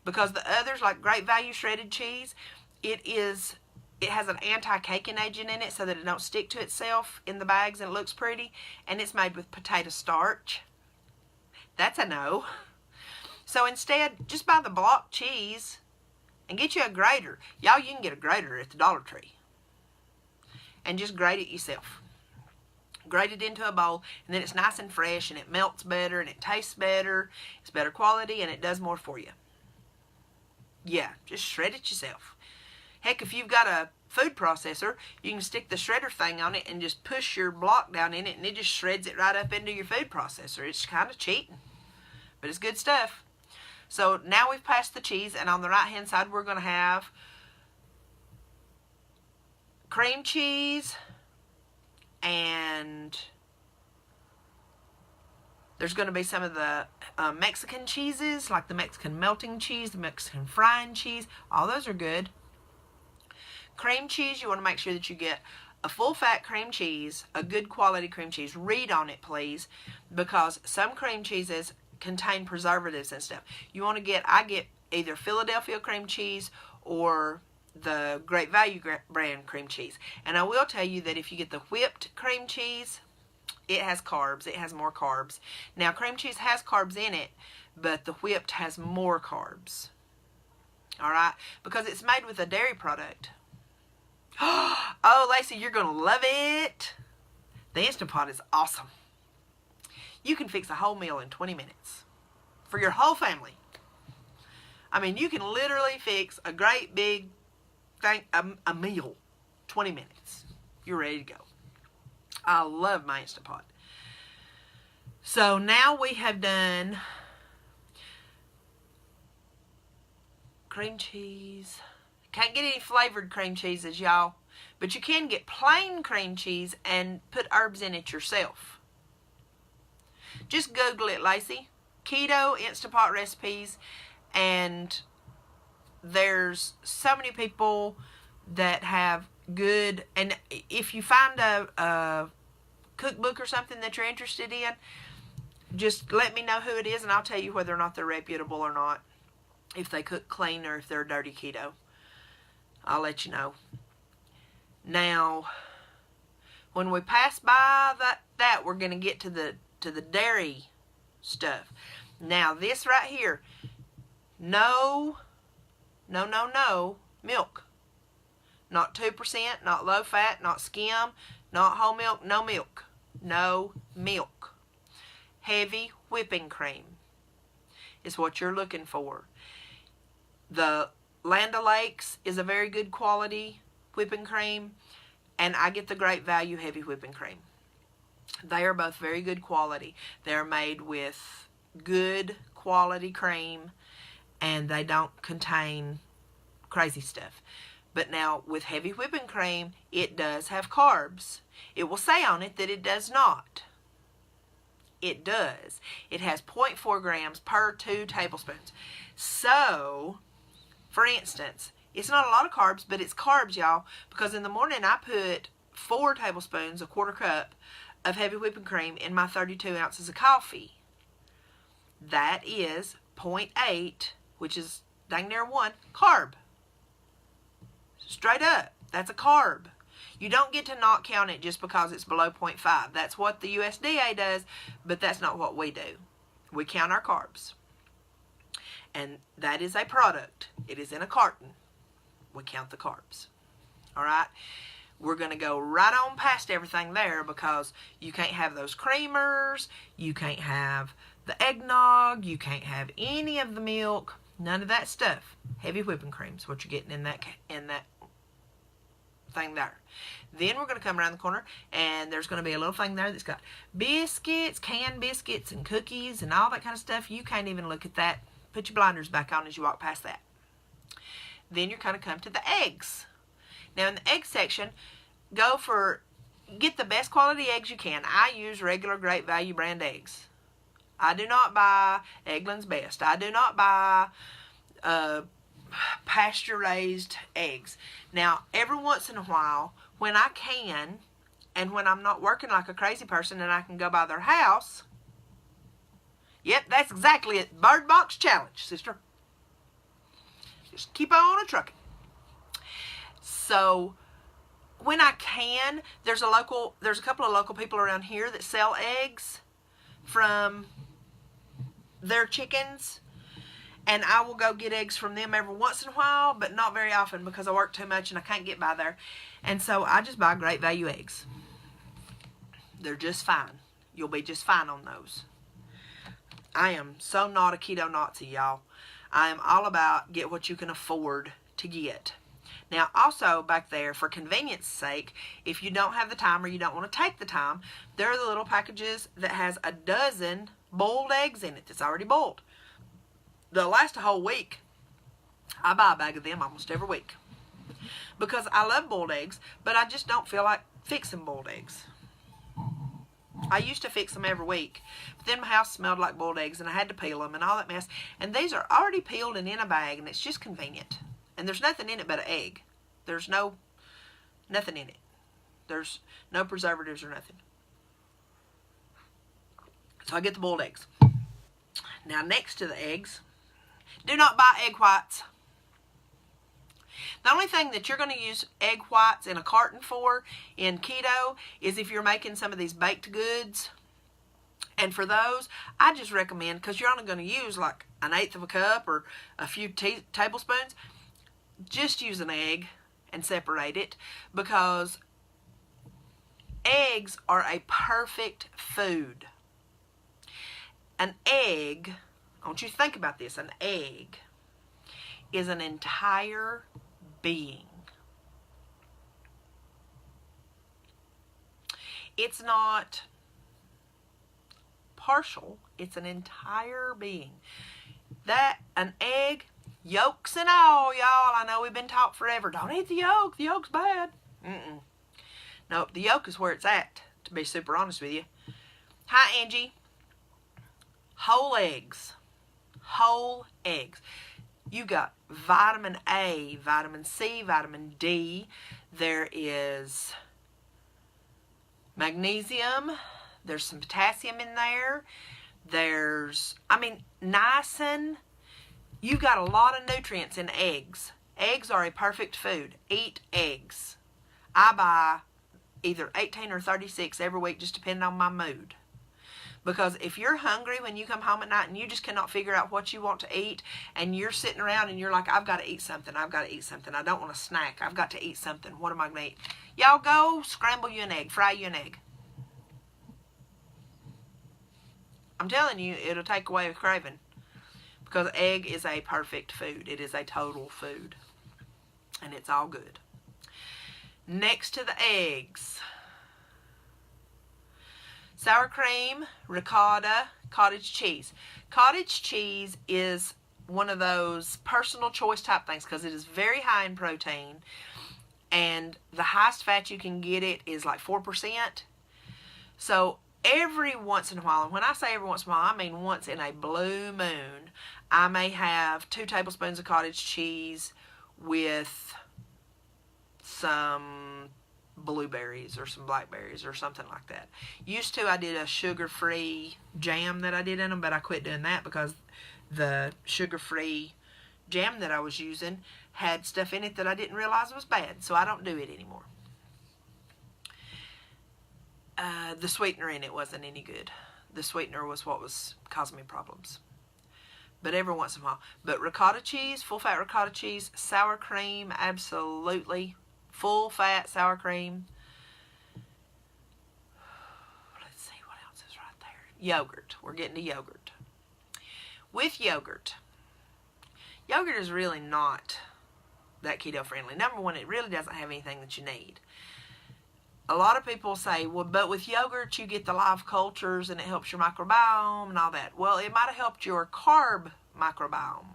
Because the others, like Great Value shredded cheese, it has an anti-caking agent in it so that it don't stick to itself in the bags and it looks pretty. And it's made with potato starch. That's a no. So instead, just buy the block cheese and get you a grater. Y'all, you can get a grater at the Dollar Tree. And just grate it yourself. Grate it into a bowl, and then it's nice and fresh, and it melts better, and it tastes better. It's better quality, and it does more for you. Yeah, just shred it yourself. Heck, if you've got a food processor, you can stick the shredder thing on it and just push your block down in it, and it just shreds it right up into your food processor. It's kind of cheating, but it's good stuff. So now we've passed the cheese, and on the right hand side we're going to have cream cheese, and there's going to be some of the Mexican cheeses, like the Mexican melting cheese, the Mexican frying cheese. All those are good. Cream cheese, you want to make sure that you get a full fat cream cheese, a good quality cream cheese. Read on it, please, because some cream cheeses contain preservatives and stuff. You want to I get either Philadelphia cream cheese or the Great Value brand cream cheese. And I will tell you that if you get the whipped cream cheese, it has carbs. It has more carbs. Now, cream cheese has carbs in it, but the whipped has more carbs. All right? Because it's made with a dairy product. Oh, Lacey, you're going to love it. The Instant Pot is awesome. You can fix a whole meal in 20 minutes for your whole family. I mean, you can literally fix a great big thing, a meal, 20 minutes. You're ready to go. I love my Instant Pot. So now we have done cream cheese. Can't get any flavored cream cheeses, y'all. But you can get plain cream cheese and put herbs in it yourself. Just Google it, Lacey. Keto Instant Pot recipes. And there's so many people that have good... And if you find a cookbook or something that you're interested in, just let me know who it is, and I'll tell you whether or not they're reputable or not. If they cook clean or if they're dirty keto. I'll let you know. Now, when we pass by that we're going to get to the dairy stuff. Now, this right here, no milk. Not 2%, not low fat, not skim, not whole milk, no milk. No milk. Heavy whipping cream is what you're looking for. The Land O'Lakes is a very good quality whipping cream, and I get the Great Value heavy whipping cream. They are both very good quality. They're made with good quality cream, and they don't contain crazy stuff. But now, with heavy whipping cream, it does have carbs. It will say on it that it does not. It does. It has 0.4 grams per 2 tablespoons. So, for instance, it's not a lot of carbs, but it's carbs, y'all, because in the morning I put 4 tablespoons, a quarter cup, of heavy whipping cream in my 32 ounces of coffee. That is 0.8, which is dang near 1, carb. Straight up, that's a carb. You don't get to not count it just because it's below 0.5. That's what the USDA does, but that's not what we do. We count our carbs. And that is a product. It is in a carton. We count the carbs. All right? We're going to go right on past everything there because you can't have those creamers. You can't have the eggnog. You can't have any of the milk. None of that stuff. Heavy whipping cream's what you're getting in that thing there. Then we're going to come around the corner and there's going to be a little thing there that's got biscuits, canned biscuits and cookies and all that kind of stuff. You can't even look at that. Put your blinders back on as you walk past that. Then you're going to come to the eggs. Now in the egg section, get the best quality eggs you can. I use regular Great Value brand eggs. I do not buy Eggland's Best. I do not buy pasture-raised eggs. Now, every once in a while, when I can, and when I'm not working like a crazy person and I can go by their house, yep, that's exactly it. Bird Box Challenge, sister. Just keep on a trucking. So, when I can, there's a couple of local people around here that sell eggs from their chickens, and I will go get eggs from them every once in a while, but not very often because I work too much and I can't get by there. And so I just buy Great Value eggs. They're just fine. You'll be just fine on those. I am so not a keto Nazi, y'all. I am all about get what you can afford to get. Now, also back there, for convenience sake, if you don't have the time or you don't want to take the time, there are the little packages that has a dozen boiled eggs in it that's already boiled. They'll last a whole week. I buy a bag of them almost every week because I love boiled eggs, but I just don't feel like fixing boiled eggs. I used to fix them every week, but then my house smelled like boiled eggs and I had to peel them and all that mess. And these are already peeled and in a bag, and it's just convenient. And there's nothing in it but an egg. There's nothing in it. There's no preservatives or nothing. So I get the boiled eggs. Now next to the eggs, do not buy egg whites. The only thing that you're going to use egg whites in a carton for in keto is if you're making some of these baked goods. And for those, I just recommend, because you're only going to use like 1/8 of a cup or a few tablespoons, just use an egg and separate it, because eggs are a perfect food. An egg, I want you to think about this, an egg is an entire being. It's not partial, it's an entire being. An egg, yolks and all, y'all. I know we've been taught forever, don't eat the yolk's bad. Nope, the yolk is where it's at, to be super honest with you. Hi, Angie. Whole eggs. Whole eggs. You got vitamin A, vitamin C, vitamin D. There is magnesium. There's some potassium in there. There's, niacin. You've got a lot of nutrients in eggs. Eggs are a perfect food. Eat eggs. I buy either 18 or 36 every week, just depending on my mood. Because if you're hungry when you come home at night and you just cannot figure out what you want to eat, and you're sitting around and you're like, I've got to eat something, I've got to eat something, I don't want to snack, I've got to eat something, what am I going to eat? Y'all go scramble you an egg, fry you an egg. I'm telling you, it'll take away a craving. Because egg is a perfect food. It is a total food. And it's all good. Next to the eggs, sour cream, ricotta, cottage cheese. Cottage cheese is one of those personal choice type things because it is very high in protein. And the highest fat you can get it is like 4%. So every once in a while, and when I say every once in a while, I mean once in a blue moon, I may have 2 tablespoons of cottage cheese with some blueberries or some blackberries or something like that. Used to, I did a sugar-free jam that I did in them, but I quit doing that because the sugar-free jam that I was using had stuff in it that I didn't realize was bad, so I don't do it anymore. The sweetener in it wasn't any good. The sweetener was what was causing me problems. But every once in a while. But ricotta cheese, full-fat ricotta cheese, sour cream, absolutely. Full-fat sour cream. Let's see what else is right there. Yogurt. We're getting to yogurt. With yogurt, yogurt is really not that keto friendly. Number one, it really doesn't have anything that you need. A lot of people say, well, but with yogurt you get the live cultures and it helps your microbiome and all that. Well, it might have helped your carb microbiome.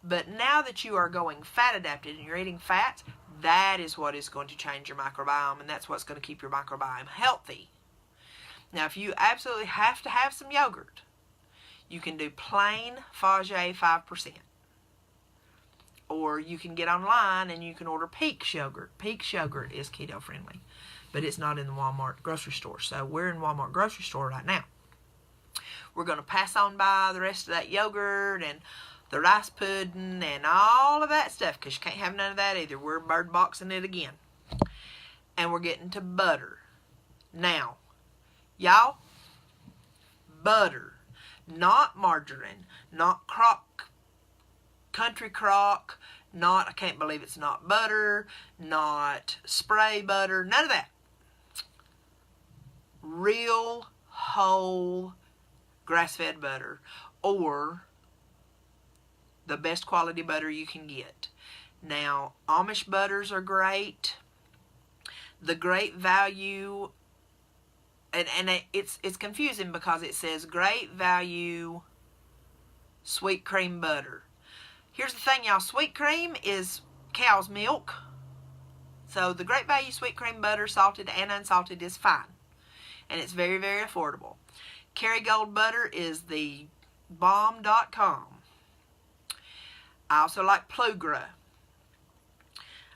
But now that you are going fat adapted and you're eating fat, that is what is going to change your microbiome, and that's what's going to keep your microbiome healthy. Now, if you absolutely have to have some yogurt, you can do plain Fage 5%. Or you can get online and you can order Peaks yogurt. Peaks yogurt is keto friendly, but it's not in the Walmart grocery store. So we're in Walmart grocery store right now. We're going to pass on by the rest of that yogurt and the rice pudding and all of that stuff, because you can't have none of that either. We're bird boxing it again. And we're getting to butter. Now, y'all, butter, not margarine, not country crock, not, I can't believe it's not butter, not spray butter, none of that. Real, whole, grass-fed butter, or the best quality butter you can get. Now, Amish butters are great. The Great Value, and it's confusing because it says Great Value sweet cream butter. Here's the thing, y'all. Sweet cream is cow's milk. So the Great Value sweet cream butter, salted and unsalted, is fine. And it's very, very affordable. Kerrygold butter is the bomb.com. I also like Plugra.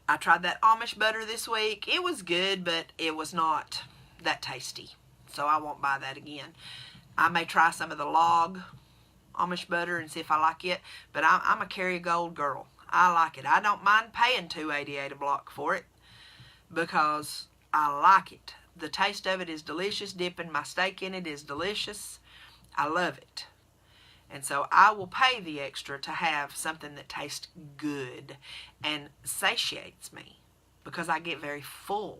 I tried that Amish butter this week. It was good, but it was not that tasty. So I won't buy that again. I may try some of the log Amish butter and see if I like it, but I'm a Kerrygold girl. I like it. I don't mind paying $2.88 a block for it because I like it. The taste of it is delicious. Dipping my steak in it is delicious. I love it. And so I will pay the extra to have something that tastes good and satiates me because I get very full.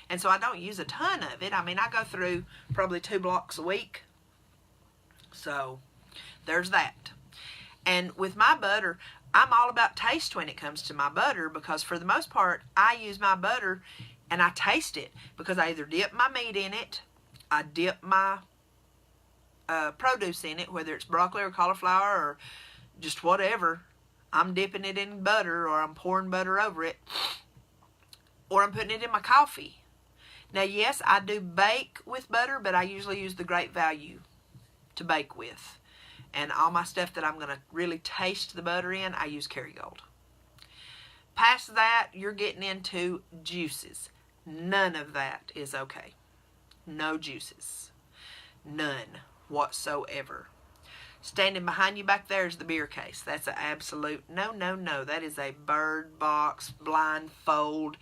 And so I don't use a ton of it. I mean, I go through probably 2 blocks a week. So there's that. And with my butter, I'm all about taste when it comes to my butter, because for the most part, I use my butter and I taste it because I either dip my meat in it, I dip my produce in it, whether it's broccoli or cauliflower or just whatever. I'm dipping it in butter, or I'm pouring butter over it, or I'm putting it in my coffee. Now, yes, I do bake with butter, but I usually use the Great Value to bake with. And all my stuff that I'm going to really taste the butter in, I use Kerrygold. Past that, you're getting into juices. None of that is okay. No juices. None whatsoever. Standing behind you back there is the beer case. That's an absolute no, no, no. That is a bird box, blindfold,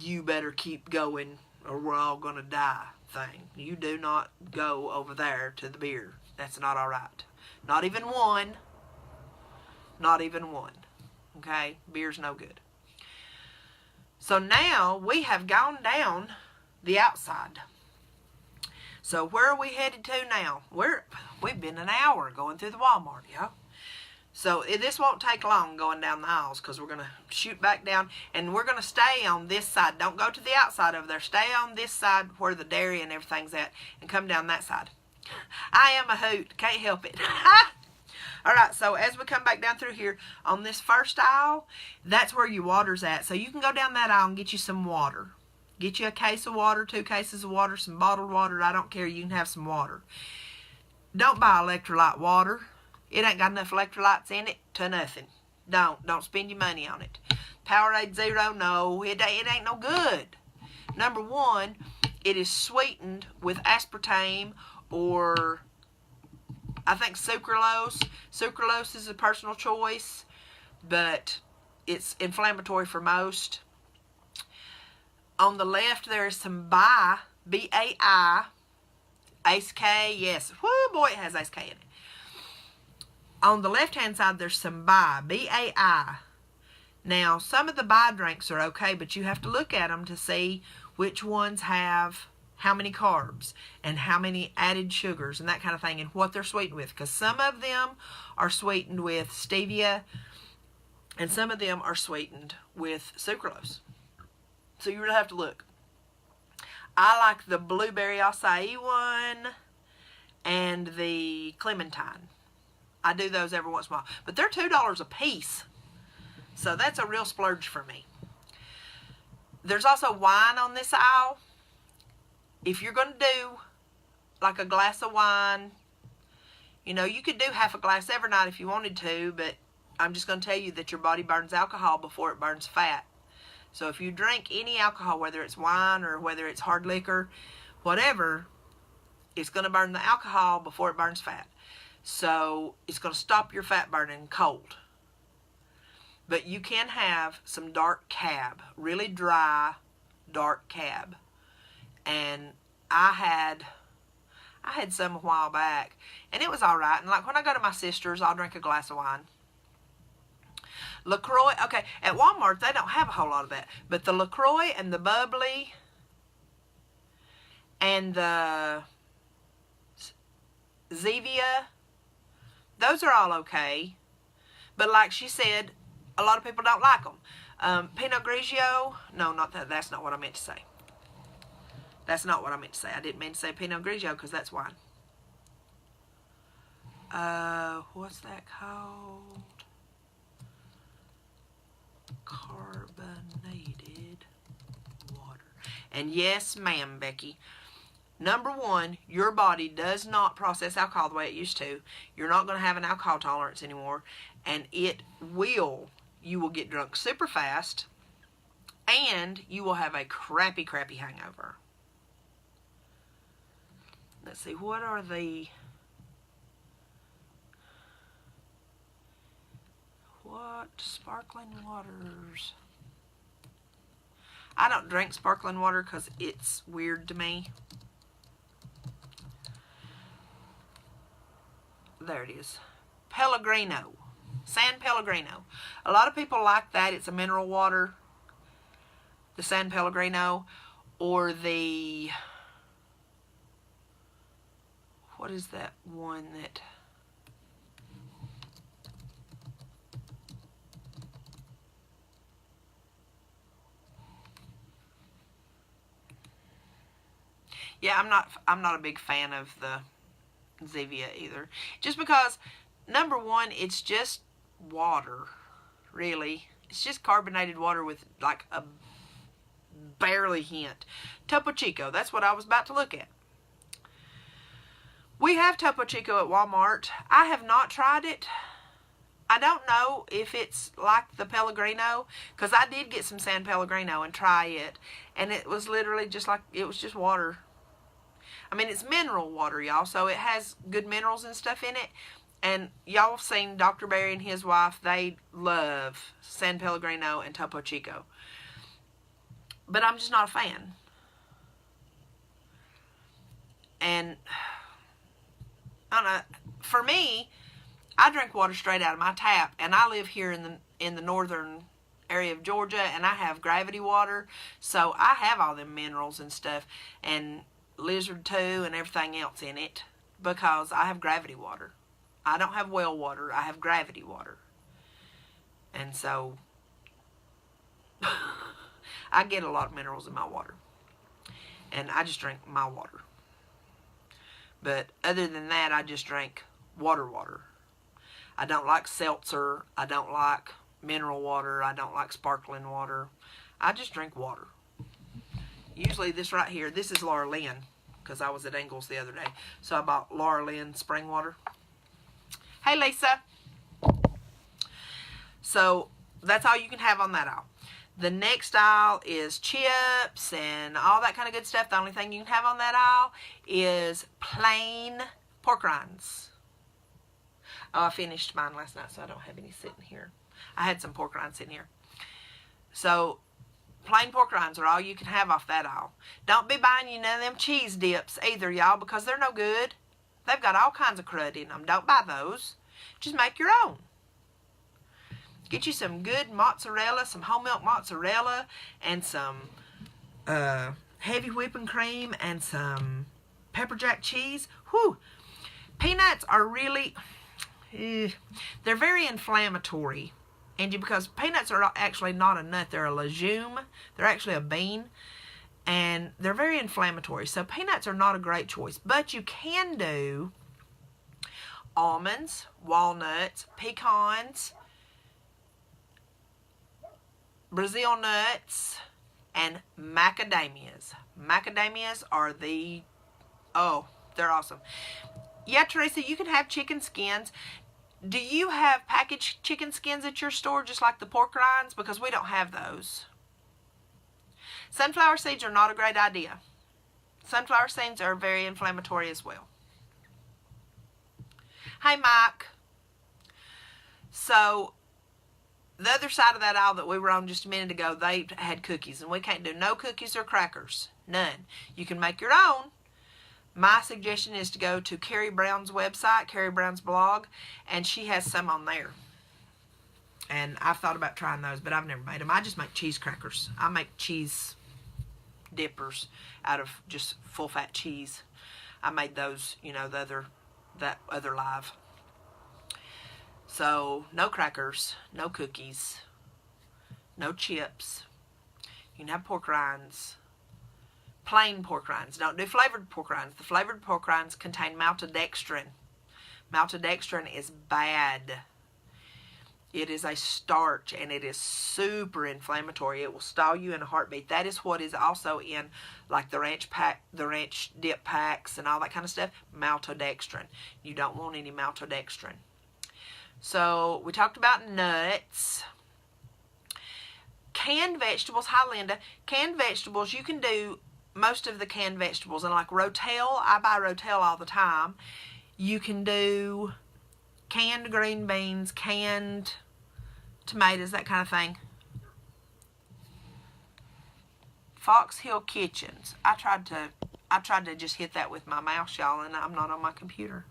you better keep going or we're all going to die thing. You do not go over there to the beer. That's not all right. Not even one. Not even one. Okay? Beer's no good. So now we have gone down the outside. So where are we headed to now? We've been an hour going through the Walmart, y'all. So this won't take long going down the aisles, because we're going to shoot back down, and we're going to stay on this side. Don't go to the outside over there. Stay on this side where the dairy and everything's at, and come down that side. I am a hoot. Can't help it. All right, so as we come back down through here, on this first aisle, that's where your water's at. So you can go down that aisle and get you some water. Get you a case of water, 2 cases of water, some bottled water. I don't care. You can have some water. Don't buy electrolyte water. It ain't got enough electrolytes in it to nothing. Don't spend your money on it. Powerade Zero, no, it ain't no good. Number one, it is sweetened with aspartame, or I think sucralose. Sucralose is a personal choice, but it's inflammatory for most. On the left, there is some Bai, B-A-I, Ace K, yes. Whoo, boy, it has Ace K in it. On the left-hand side, there's some Bai, B-A-I. Now, some of the Bai drinks are okay, but you have to look at them to see which ones have how many carbs and how many added sugars and that kind of thing and what they're sweetened with. Because some of them are sweetened with stevia and some of them are sweetened with sucralose. So you really have to look. I like the blueberry acai one and the clementine. I do those every once in a while. But they're $2 a piece. So that's a real splurge for me. There's also wine on this aisle. If you're going to do like a glass of wine, you know, you could do half a glass every night if you wanted to, but I'm just going to tell you that your body burns alcohol before it burns fat. So if you drink any alcohol, whether it's wine or whether it's hard liquor, whatever, it's going to burn the alcohol before it burns fat. So it's going to stop your fat burning cold. But you can have some dark cab, really dry dark cab. And I had some a while back, and it was all right. And like when I go to my sister's, I'll drink a glass of wine. LaCroix, okay, at Walmart, they don't have a whole lot of that. But the LaCroix and the bubbly and the Zevia, those are all okay. But like she said, a lot of people don't like them. Pinot Grigio, no, not that. That's not what I meant to say. That's not what I meant to say. I didn't mean to say Pinot Grigio because that's wine. What's that called? Carbonated water. And yes, ma'am, Becky. Number one, your body does not process alcohol the way it used to. You're not going to have an alcohol tolerance anymore. And you will get drunk super fast. And you will have a crappy, crappy hangover. Let's see, what are the... What sparkling waters? I don't drink sparkling water because it's weird to me. There it is. Pellegrino. San Pellegrino. A lot of people like that. It's a mineral water. The San Pellegrino. Or the... What is that one that... Yeah, I'm not a big fan of the Zevia either. Just because, number one, it's just water, really. It's just carbonated water with like a barely hint. Topo Chico, that's what I was about to look at. We have Topo Chico at Walmart. I have not tried it. I don't know if it's like the Pellegrino, because I did get some San Pellegrino and try it, and it was literally just like, it was just water. I mean, it's mineral water, y'all, so it has good minerals and stuff in it. And y'all have seen Dr. Barry and his wife. They love San Pellegrino and Topo Chico. But I'm just not a fan. And, I don't know, for me, I drink water straight out of my tap. And I live here in the northern area of Georgia, and I have gravity water. So I have all them minerals and stuff. And lizard too and everything else in it because I have gravity water. I don't have well water. I have gravity water. And so I get a lot of minerals in my water. And I just drink my water. But other than that, I just drink water. I don't like seltzer. I don't like mineral water. I don't like sparkling water. I just drink water. Usually this right here, this is Laura Lynn, because I was at Ingles the other day. So I bought Laura Lynn spring water. Hey, Lisa. So that's all you can have on that aisle. The next aisle is chips and all that kind of good stuff. The only thing you can have on that aisle is plain pork rinds. Oh, I finished mine last night, so I don't have any sitting here. I had some pork rinds sitting here. So plain pork rinds are all you can have off that aisle. Don't be buying you none of them cheese dips either, y'all, because they're no good. They've got all kinds of crud in them. Don't buy those. Just make your own. Get you some good mozzarella, some whole milk mozzarella, and some heavy whipping cream, and some pepper jack cheese. Whew. Peanuts are really, they're very inflammatory. And because peanuts are actually not a nut, they're a legume. They're actually a bean. And they're very inflammatory. So peanuts are not a great choice. But you can do almonds, walnuts, pecans, Brazil nuts, and macadamias. Macadamias are they're awesome. Yeah, Teresa, you can have chicken skins. Do you have packaged chicken skins at your store, just like the pork rinds? Because we don't have those. Sunflower seeds are not a great idea. Sunflower seeds are very inflammatory as well. Hey, Mike. So, the other side of that aisle that we were on just a minute ago, they had cookies. And we can't do no cookies or crackers. None. You can make your own. My suggestion is to go to Carrie Brown's website, Carrie Brown's blog, and she has some on there. And I've thought about trying those, but I've never made them. I just make cheese crackers. I make cheese dippers out of just full-fat cheese. I made those, that other live. So, no crackers, no cookies, no chips. You can have pork rinds. Plain pork rinds. Don't do flavored pork rinds. The flavored pork rinds contain maltodextrin. Maltodextrin is bad. It is a starch, and it is super inflammatory. It will stall you in a heartbeat. That is what is also in, like, the ranch dip packs and all that kind of stuff. Maltodextrin. You don't want any maltodextrin. So, we talked about nuts. Canned vegetables. Hi, Linda. Canned vegetables, you can do most of the canned vegetables. And like Rotel, I buy Rotel all the time. You can do canned green beans, canned tomatoes, that kind of thing. Fox Hill Kitchens. I tried to just hit that with my mouse, y'all, and I'm not on my computer.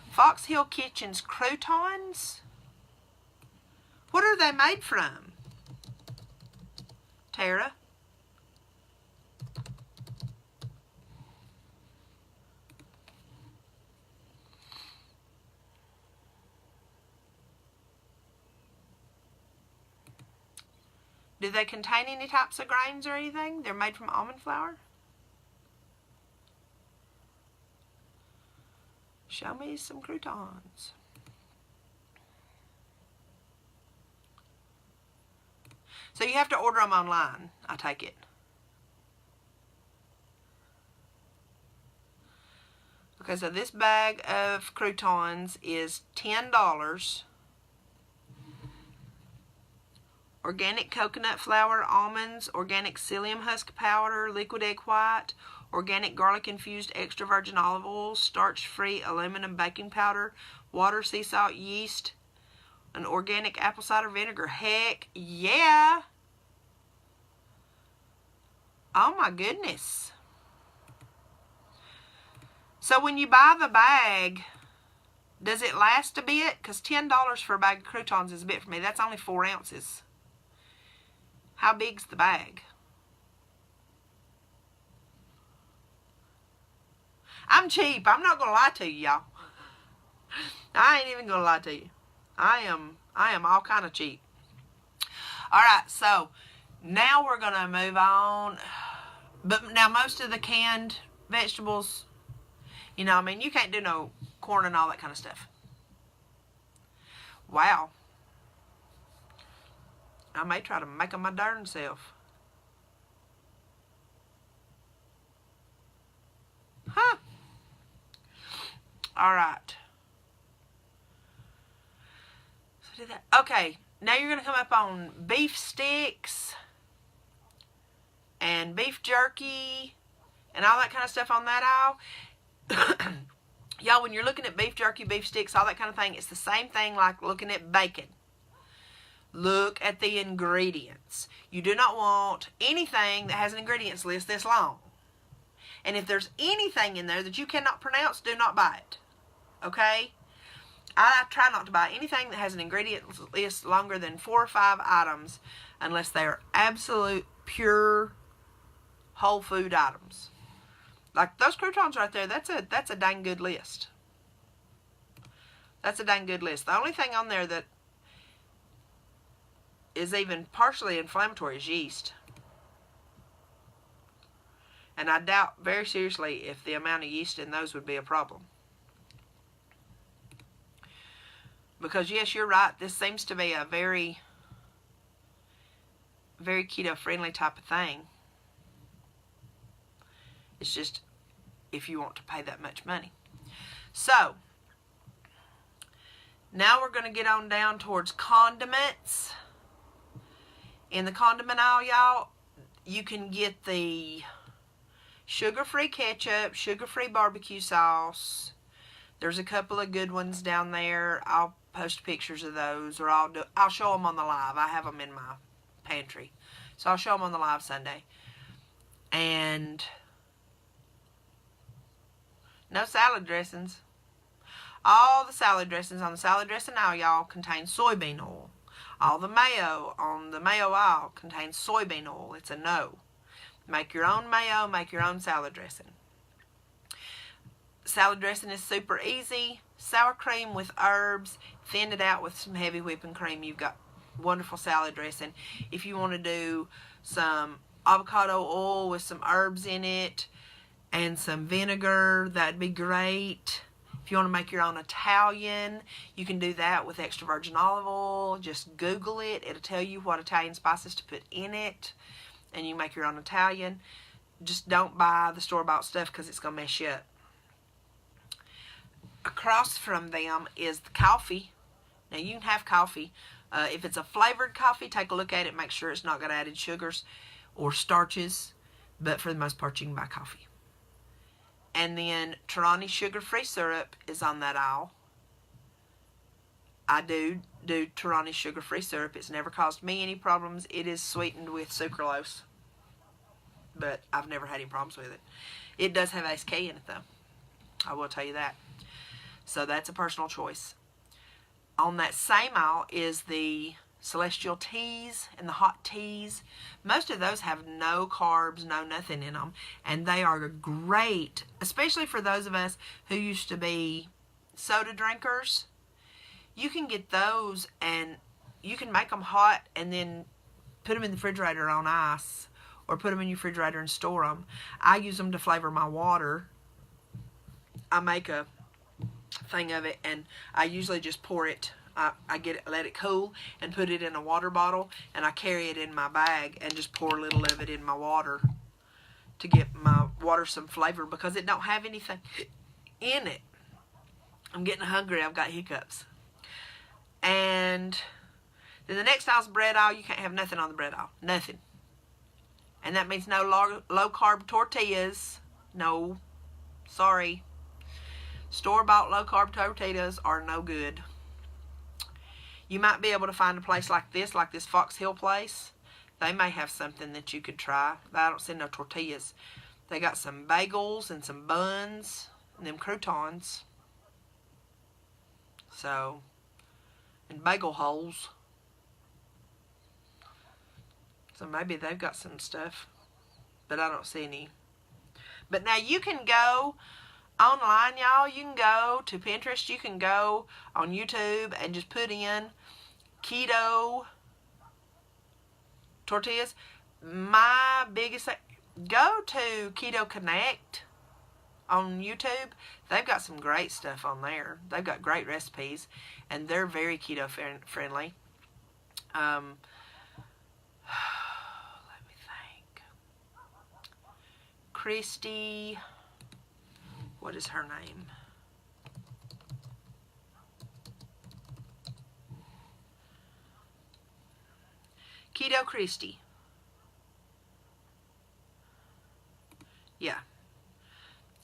Fox Hill Kitchens croutons. What are they made from? Tara? Do they contain any types of grains or anything? They're made from almond flour? Show me some croutons. So you have to order them online, I take it. Okay, so this bag of croutons is $10. Organic coconut flour, almonds, organic psyllium husk powder, liquid egg white, organic garlic infused extra virgin olive oil, starch-free aluminum baking powder, water, sea salt, yeast, an organic apple cider vinegar. Heck yeah! Oh my goodness. So when you buy the bag, does it last a bit? Because $10 for a bag of croutons is a bit for me. That's only 4 ounces. How big's the bag? I'm cheap. I'm not going to lie to you, y'all. I ain't even going to lie to you. I am all kind of cheap. All right, so now we're going to move on. But now most of the canned vegetables, you can't do no corn and all that kind of stuff. Wow. I may try to make them my darn self. Huh. All right. So do that. Okay. Now you're going to come up on beef sticks and beef jerky and all that kind of stuff on that aisle. Y'all, when you're looking at beef jerky, beef sticks, all that kind of thing, it's the same thing like looking at bacon. look at the ingredients. You do not want anything that has an ingredients list this long. And if there's anything in there that you cannot pronounce, do not buy it. Okay? I try not to buy anything that has an ingredients list longer than 4 or 5 items unless they are absolute pure whole food items. Like those croutons right there, that's a dang good list. That's a dang good list. The only thing on there that is even partially inflammatory is yeast. And I doubt very seriously if the amount of yeast in those would be a problem. Because yes, you're right, this seems to be a very, very keto-friendly type of thing. It's just if you want to pay that much money. So, now we're going to get on down towards condiments. In the condiment aisle, y'all, you can get the sugar-free ketchup, sugar-free barbecue sauce. There's a couple of good ones down there. I'll post pictures of those, or I'll show them on the live. I have them in my pantry, so I'll show them on the live Sunday. And no salad dressings. All the salad dressings on the salad dressing aisle, y'all, contain soybean oil. All the mayo on the mayo aisle contains soybean oil. It's a no. Make your own mayo, make your own salad dressing. Salad dressing is super easy. Sour cream with herbs, thin it out with some heavy whipping cream. You've got wonderful salad dressing. If you want to do some avocado oil with some herbs in it and some vinegar, that'd be great. If you want to make your own Italian, you can do that with extra virgin olive oil. Just Google it. It'll tell you what Italian spices to put in it. And you make your own Italian. Just don't buy the store-bought stuff because it's going to mess you up. Across from them is the coffee. Now, you can have coffee. If it's a flavored coffee, take a look at it. Make sure it's not got added sugars or starches. But for the most part, you can buy coffee. And then Torani sugar-free syrup is on that aisle. I do Torani sugar-free syrup. It's never caused me any problems. It is sweetened with sucralose. But I've never had any problems with it. It does have SK in it, though. I will tell you that. So that's a personal choice. On that same aisle is the celestial teas and the hot teas. Most of those have no carbs, no nothing in them. And they are great, especially for those of us who used to be soda drinkers. You can get those and you can make them hot and then put them in the refrigerator on ice, or put them in your refrigerator and store them. I use them to flavor my water. I make a thing of it and I usually just pour it. I get it, let it cool and put it in a water bottle, and I carry it in my bag and just pour a little of it in my water to get my water some flavor because it don't have anything in it. I'm getting hungry. I've got hiccups. And then the next aisle's bread aisle. You can't have nothing on the bread aisle. Nothing. And that means no low-carb tortillas. No. Sorry. Store-bought low-carb tortillas are no good. You might be able to find a place like this Fox Hill place. They may have something that you could try. I don't see no tortillas. They got some bagels and some buns and them croutons. So, and bagel holes. So maybe they've got some stuff. But I don't see any. But now you can go online, y'all. You can go to Pinterest. You can go on YouTube and just put in keto tortillas. My biggest thing, go to Keto Connect on YouTube. They've got some great stuff on there. They've got great recipes, and they're very keto friendly. Let me think. Christy, what is her name? Keto Christy. Yeah.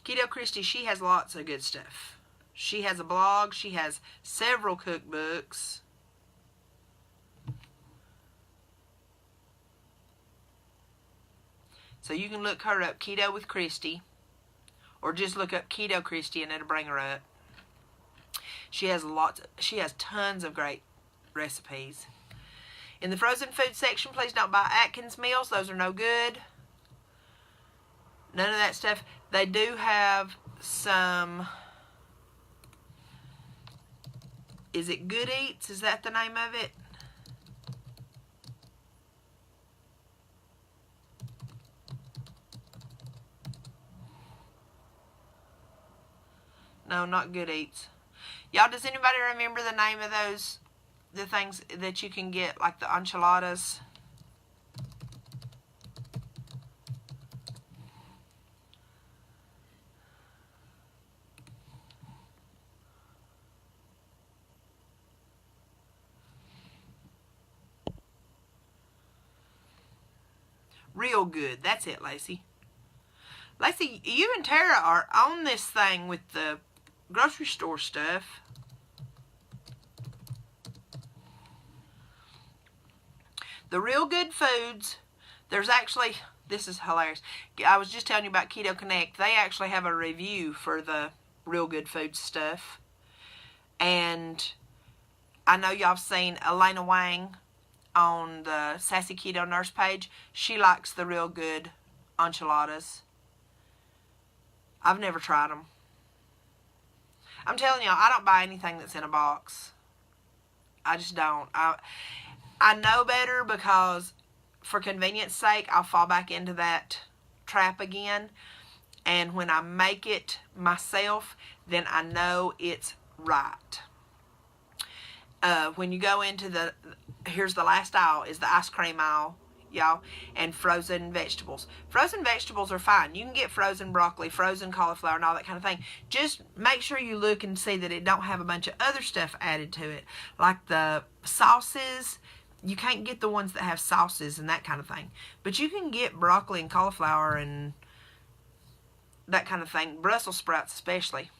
Keto Christy, she has lots of good stuff. She has a blog. She has several cookbooks. So you can look her up, Keto with Christy, or just look up Keto Christy and it'll bring her up. She has tons of great recipes. In the frozen food section, please don't buy Atkins meals. Those are no good. None of that stuff. They do have some, is it Good Eats? Is that the name of it? No, not Good Eats. Y'all, does anybody remember the name of those, the things that you can get, like the enchiladas? Real Good. That's it, Lacey. Lacey, you and Tara are on this thing with the grocery store stuff. The Real Good Foods, there's actually, this is hilarious. I was just telling you about Keto Connect. They actually have a review for the Real Good Foods stuff. And I know y'all have seen Elena Wang on the Sassy Keto Nurse page. She likes the Real Good enchiladas. I've never tried them. I'm telling y'all, I don't buy anything that's in a box. I just don't. I know better because for convenience sake, I'll fall back into that trap again. And when I make it myself, then I know it's right. When you go into here's the last aisle, is the ice cream aisle, y'all, and frozen vegetables. Frozen vegetables are fine. You can get frozen broccoli, frozen cauliflower, and all that kind of thing. Just make sure you look and see that it don't have a bunch of other stuff added to it. Like the sauces, you can't get the ones that have sauces and that kind of thing. But you can get broccoli and cauliflower and that kind of thing. Brussels sprouts especially.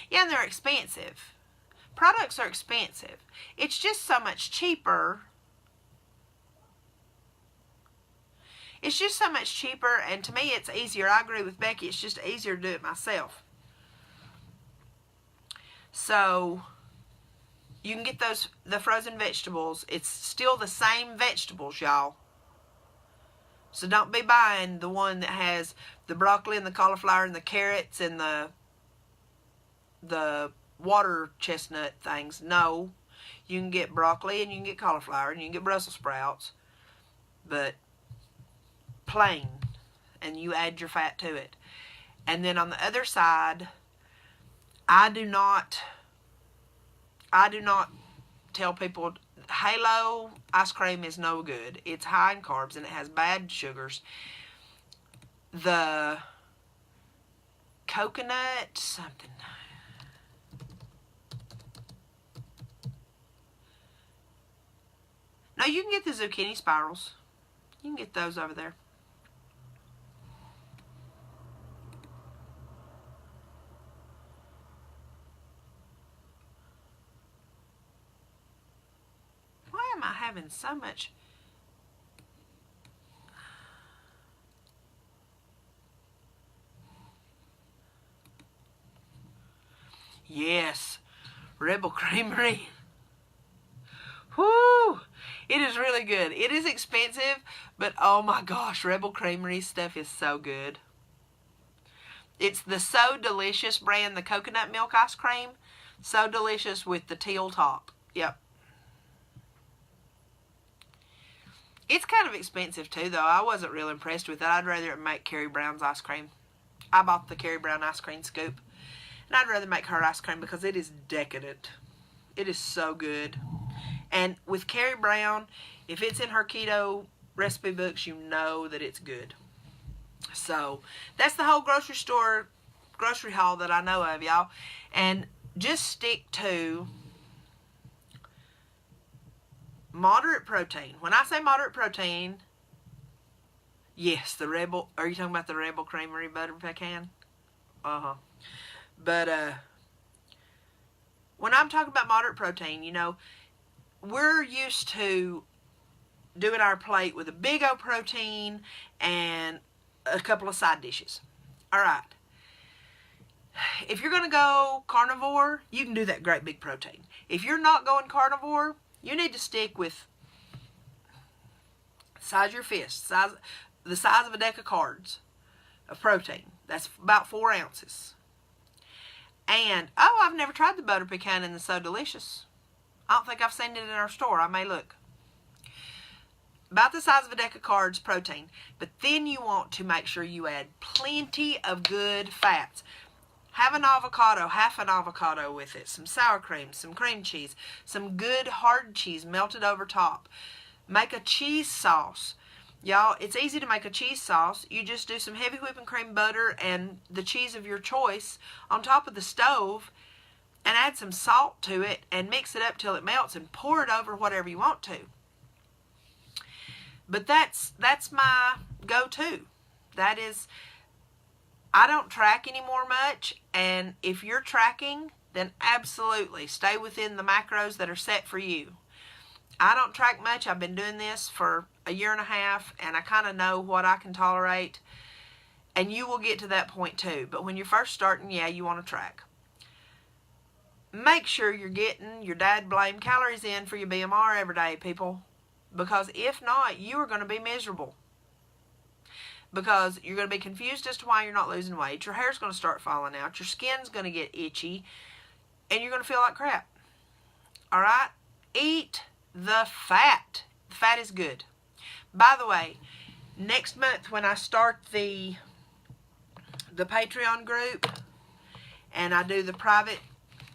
Yeah, and they're expensive. Products are expensive. It's just so much cheaper. It's just so much cheaper, and to me it's easier. I agree with Becky. It's just easier to do it myself. So you can get the frozen vegetables. It's still the same vegetables, y'all. So don't be buying the one that has the broccoli and the cauliflower and the carrots and the water chestnut things. No, you can get broccoli and you can get cauliflower and you can get Brussels sprouts, but plain, and you add your fat to it. And then on the other side, I do not tell people Halo ice cream is no good. It's high in carbs and it has bad sugars. The coconut something. No, you can get the zucchini spirals. You can get those over there. Why am I having so much? Yes, Rebel Creamery. Whoo! It is really good. It is expensive, but oh my gosh, Rebel Creamery stuff is so good. It's the So Delicious brand, the coconut milk ice cream. So delicious with the teal top. Yep. It's kind of expensive too, though. I wasn't real impressed with it. I'd rather make Carrie Brown's ice cream. I bought the Carrie Brown ice cream scoop. And I'd rather make her ice cream because it is decadent. It is so good. And with Carrie Brown, if it's in her keto recipe books, you know that it's good. So that's the whole grocery haul that I know of, y'all. And just stick to moderate protein. When I say moderate protein, yes, the Rebel. Are you talking about the Rebel Creamery butter pecan? But when I'm talking about moderate protein, you know, we're used to doing our plate with a big old protein and a couple of side dishes. All right. If you're going to go carnivore, you can do that great big protein. If you're not going carnivore, you need to stick with the size of your fist, the size of a deck of cards of protein. That's about 4 ounces. And, oh, I've never tried the butter pecan and the So Delicious. I don't think I've seen it in our store. I may look. About the size of a deck of cards protein. But then you want to make sure you add plenty of good fats. Have an avocado, half an avocado with it. Some sour cream, some cream cheese, some good hard cheese melted over top. Make a cheese sauce. Y'all, it's easy to make a cheese sauce. You just do some heavy whipping cream, butter, and the cheese of your choice on top of the stove, and add some salt to it and mix it up till it melts and pour it over whatever you want to. But that's my go-to. That is, I don't track anymore much, and if you're tracking, then absolutely stay within the macros that are set for you. I don't track much. I've been doing this for a year and a half, and I kind of know what I can tolerate, and you will get to that point too. But when you're first starting, yeah, you want to track. Make sure you're getting your dad blame calories in for your BMR every day, people, because if not, you are going to be miserable. Because you're going to be confused as to why you're not losing weight. Your hair's going to start falling out. Your skin's going to get itchy. And you're going to feel like crap. All right? Eat the fat. The fat is good. By the way, next month when I start the Patreon group and I do the private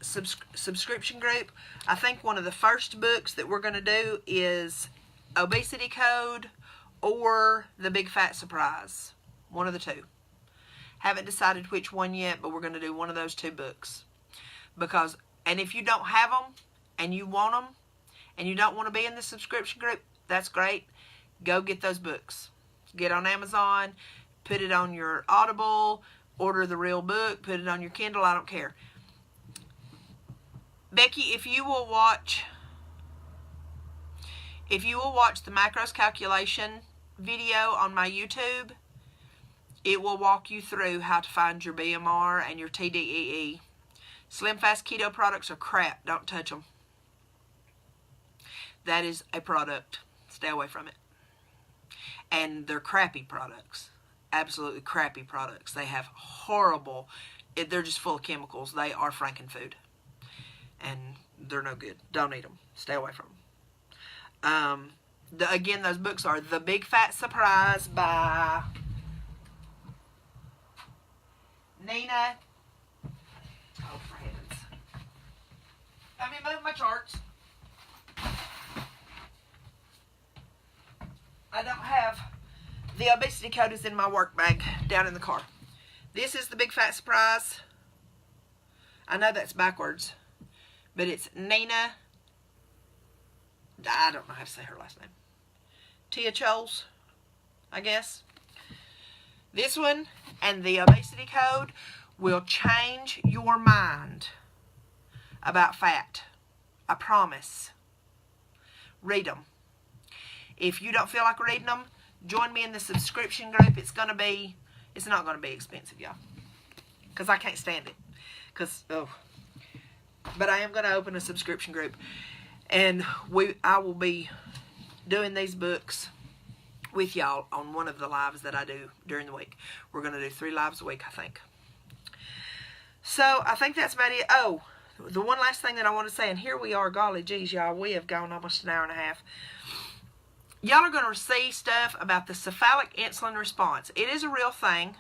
subscription group, I think one of the first books that we're going to do is Obesity Code or The Big Fat Surprise. One of the two. Haven't decided which one yet, but we're going to do one of those 2 books. Because, and if you don't have them, and you want them, and you don't want to be in the subscription group, that's great. Go get those books. Get on Amazon, put it on your Audible, order the real book, put it on your Kindle, I don't care. Becky, if you will watch the macros calculation video on my YouTube, it will walk you through how to find your BMR and your TDEE. Slim Fast Keto products are crap. Don't touch them. That is a product. Stay away from it. And they're crappy products. Absolutely crappy products. They have horrible, they're just full of chemicals. They are frankenfood. And they're no good. Don't eat them. Stay away from them. Again, those books are The Big Fat Surprise by Nina. Oh, for heavens. Let me move my charts. I don't have the Obesity Code is in my work bag down in the car. This is The Big Fat Surprise. I know that's backwards, but it's Nina. I don't know how to say her last name. Tia Choles, I guess. This one and the Obesity Code will change your mind about fat. I promise. Read them. If you don't feel like reading them, join me in the subscription group. It's not going to be expensive, y'all. Because I can't stand it. But I am going to open a subscription group. And I will be doing these books with y'all on one of the lives that I do during the week. We're going to do 3 lives a week, I think. So, I think that's about it. Oh, the one last thing that I want to say, and here we are, golly geez, y'all, we have gone almost an hour and a half. Y'all are going to receive stuff about the cephalic insulin response. It is a real thing.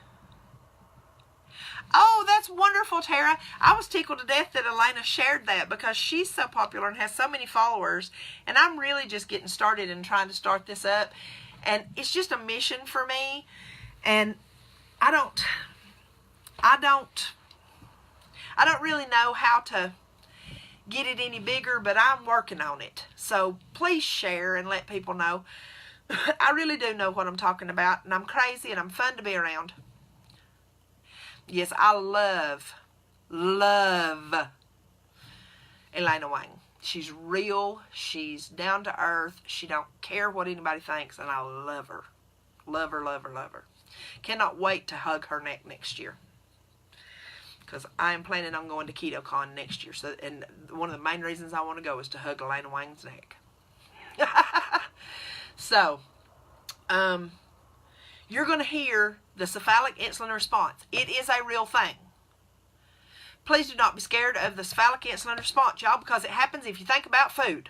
Oh, that's wonderful, Tara. I was tickled to death that Elena shared that because she's so popular and has so many followers. And I'm really just getting started and trying to start this up. And it's just a mission for me. And I don't really know how to get it any bigger, but I'm working on it. So please share and let people know. I really do know what I'm talking about. And I'm crazy and I'm fun to be around. Yes, I love Elena Wang. She's real. She's down to earth. She don't care what anybody thinks, and I love her. Love her, love her, love her. Cannot wait to hug her neck next year, because I am planning on going to KetoCon next year. So, and one of the main reasons I want to go is to hug Elena Wang's neck. So, you're going to hear the cephalic insulin response. It is a real thing. Please do not be scared of the cephalic insulin response, y'all, because it happens if you think about food.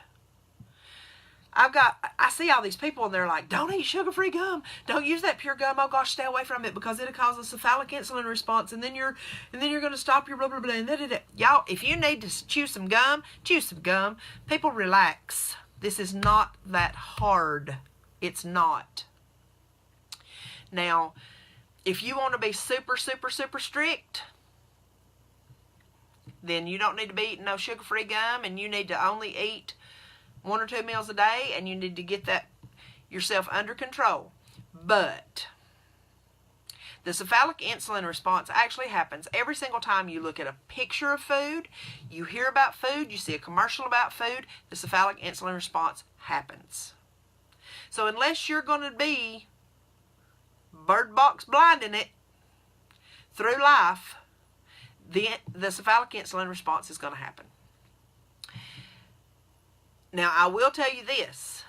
I see all these people and they're like, don't eat sugar-free gum. Don't use that pure gum. Oh gosh, stay away from it because it'll cause a cephalic insulin response, and then you're going to stop your blah blah blah. And y'all, if you need to chew some gum, chew some gum. People, relax. This is not that hard. It's not. Now, if you want to be super, super, super strict, then you don't need to be eating no sugar-free gum, and you need to only eat 1 or 2 meals a day, and you need to get that yourself under control. But the cephalic insulin response actually happens every single time you look at a picture of food, you hear about food, you see a commercial about food, the cephalic insulin response happens. So unless you're going to be bird box blinding it through life, the cephalic insulin response is going to happen. Now, I will tell you this.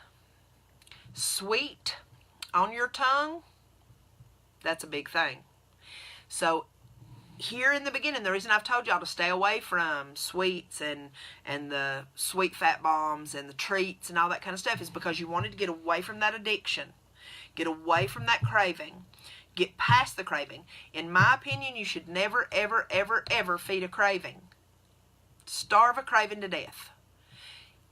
Sweet on your tongue, that's a big thing. So, here in the beginning, the reason I've told y'all to stay away from sweets and the sweet fat bombs and the treats and all that kind of stuff is because you wanted to get away from that addiction. Get away from that craving. Get past the craving. In my opinion, you should never, ever, ever, ever feed a craving. Starve a craving to death.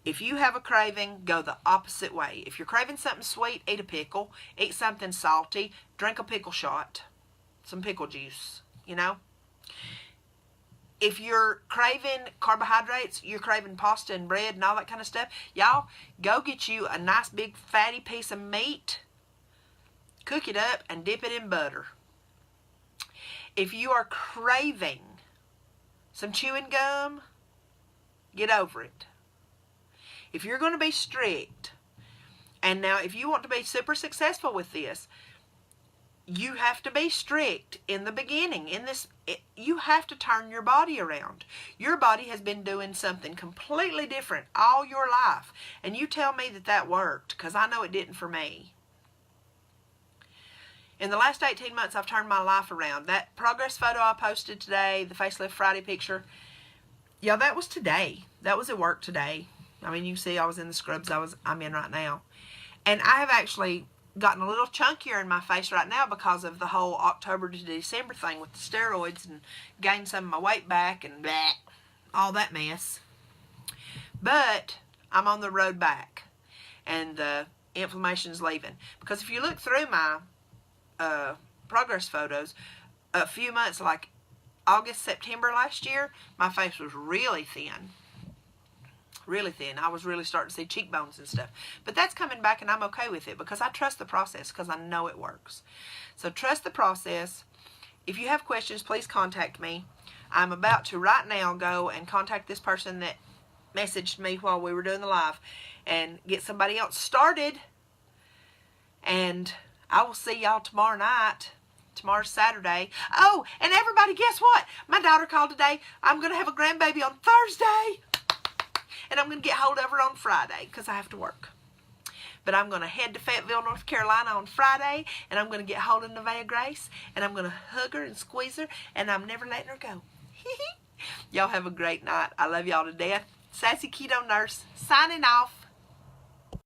If you have a craving, go the opposite way. If you're craving something sweet, eat a pickle. Eat something salty. Drink a pickle shot. Some pickle juice, you know. If you're craving carbohydrates, you're craving pasta and bread and all that kind of stuff, y'all, go get you a nice big fatty piece of meat. Cook it up and dip it in butter. If you are craving some chewing gum, get over it. If you're going to be strict, and now if you want to be super successful with this, you have to be strict in the beginning. You have to turn your body around. Your body has been doing something completely different all your life. And you tell me that worked, because I know it didn't for me. In the last 18 months, I've turned my life around. That progress photo I posted today, the Facelift Friday picture, yeah, that was today. That was at work today. I mean, you can see I was in the scrubs I'm in right now. And I have actually gotten a little chunkier in my face right now because of the whole October to December thing with the steroids, and gained some of my weight back and blah, all that mess. But I'm on the road back, and the inflammation's leaving. Because if you look through my progress photos, a few months, like August, September last year, my face was really thin. Really thin. I was really starting to see cheekbones and stuff. But that's coming back, and I'm okay with it because I trust the process, because I know it works. So trust the process. If you have questions, please contact me. I'm about to right now go and contact this person that messaged me while we were doing the live and get somebody else started. And I will see y'all tomorrow night. Tomorrow's Saturday. Oh, and everybody, guess what? My daughter called today. I'm going to have a grandbaby on Thursday. And I'm going to get hold of her on Friday because I have to work. But I'm going to head to Fayetteville, North Carolina on Friday. And I'm going to get hold of Nevaeh Grace. And I'm going to hug her and squeeze her. And I'm never letting her go. Y'all have a great night. I love y'all to death. Sassy Keto Nurse signing off.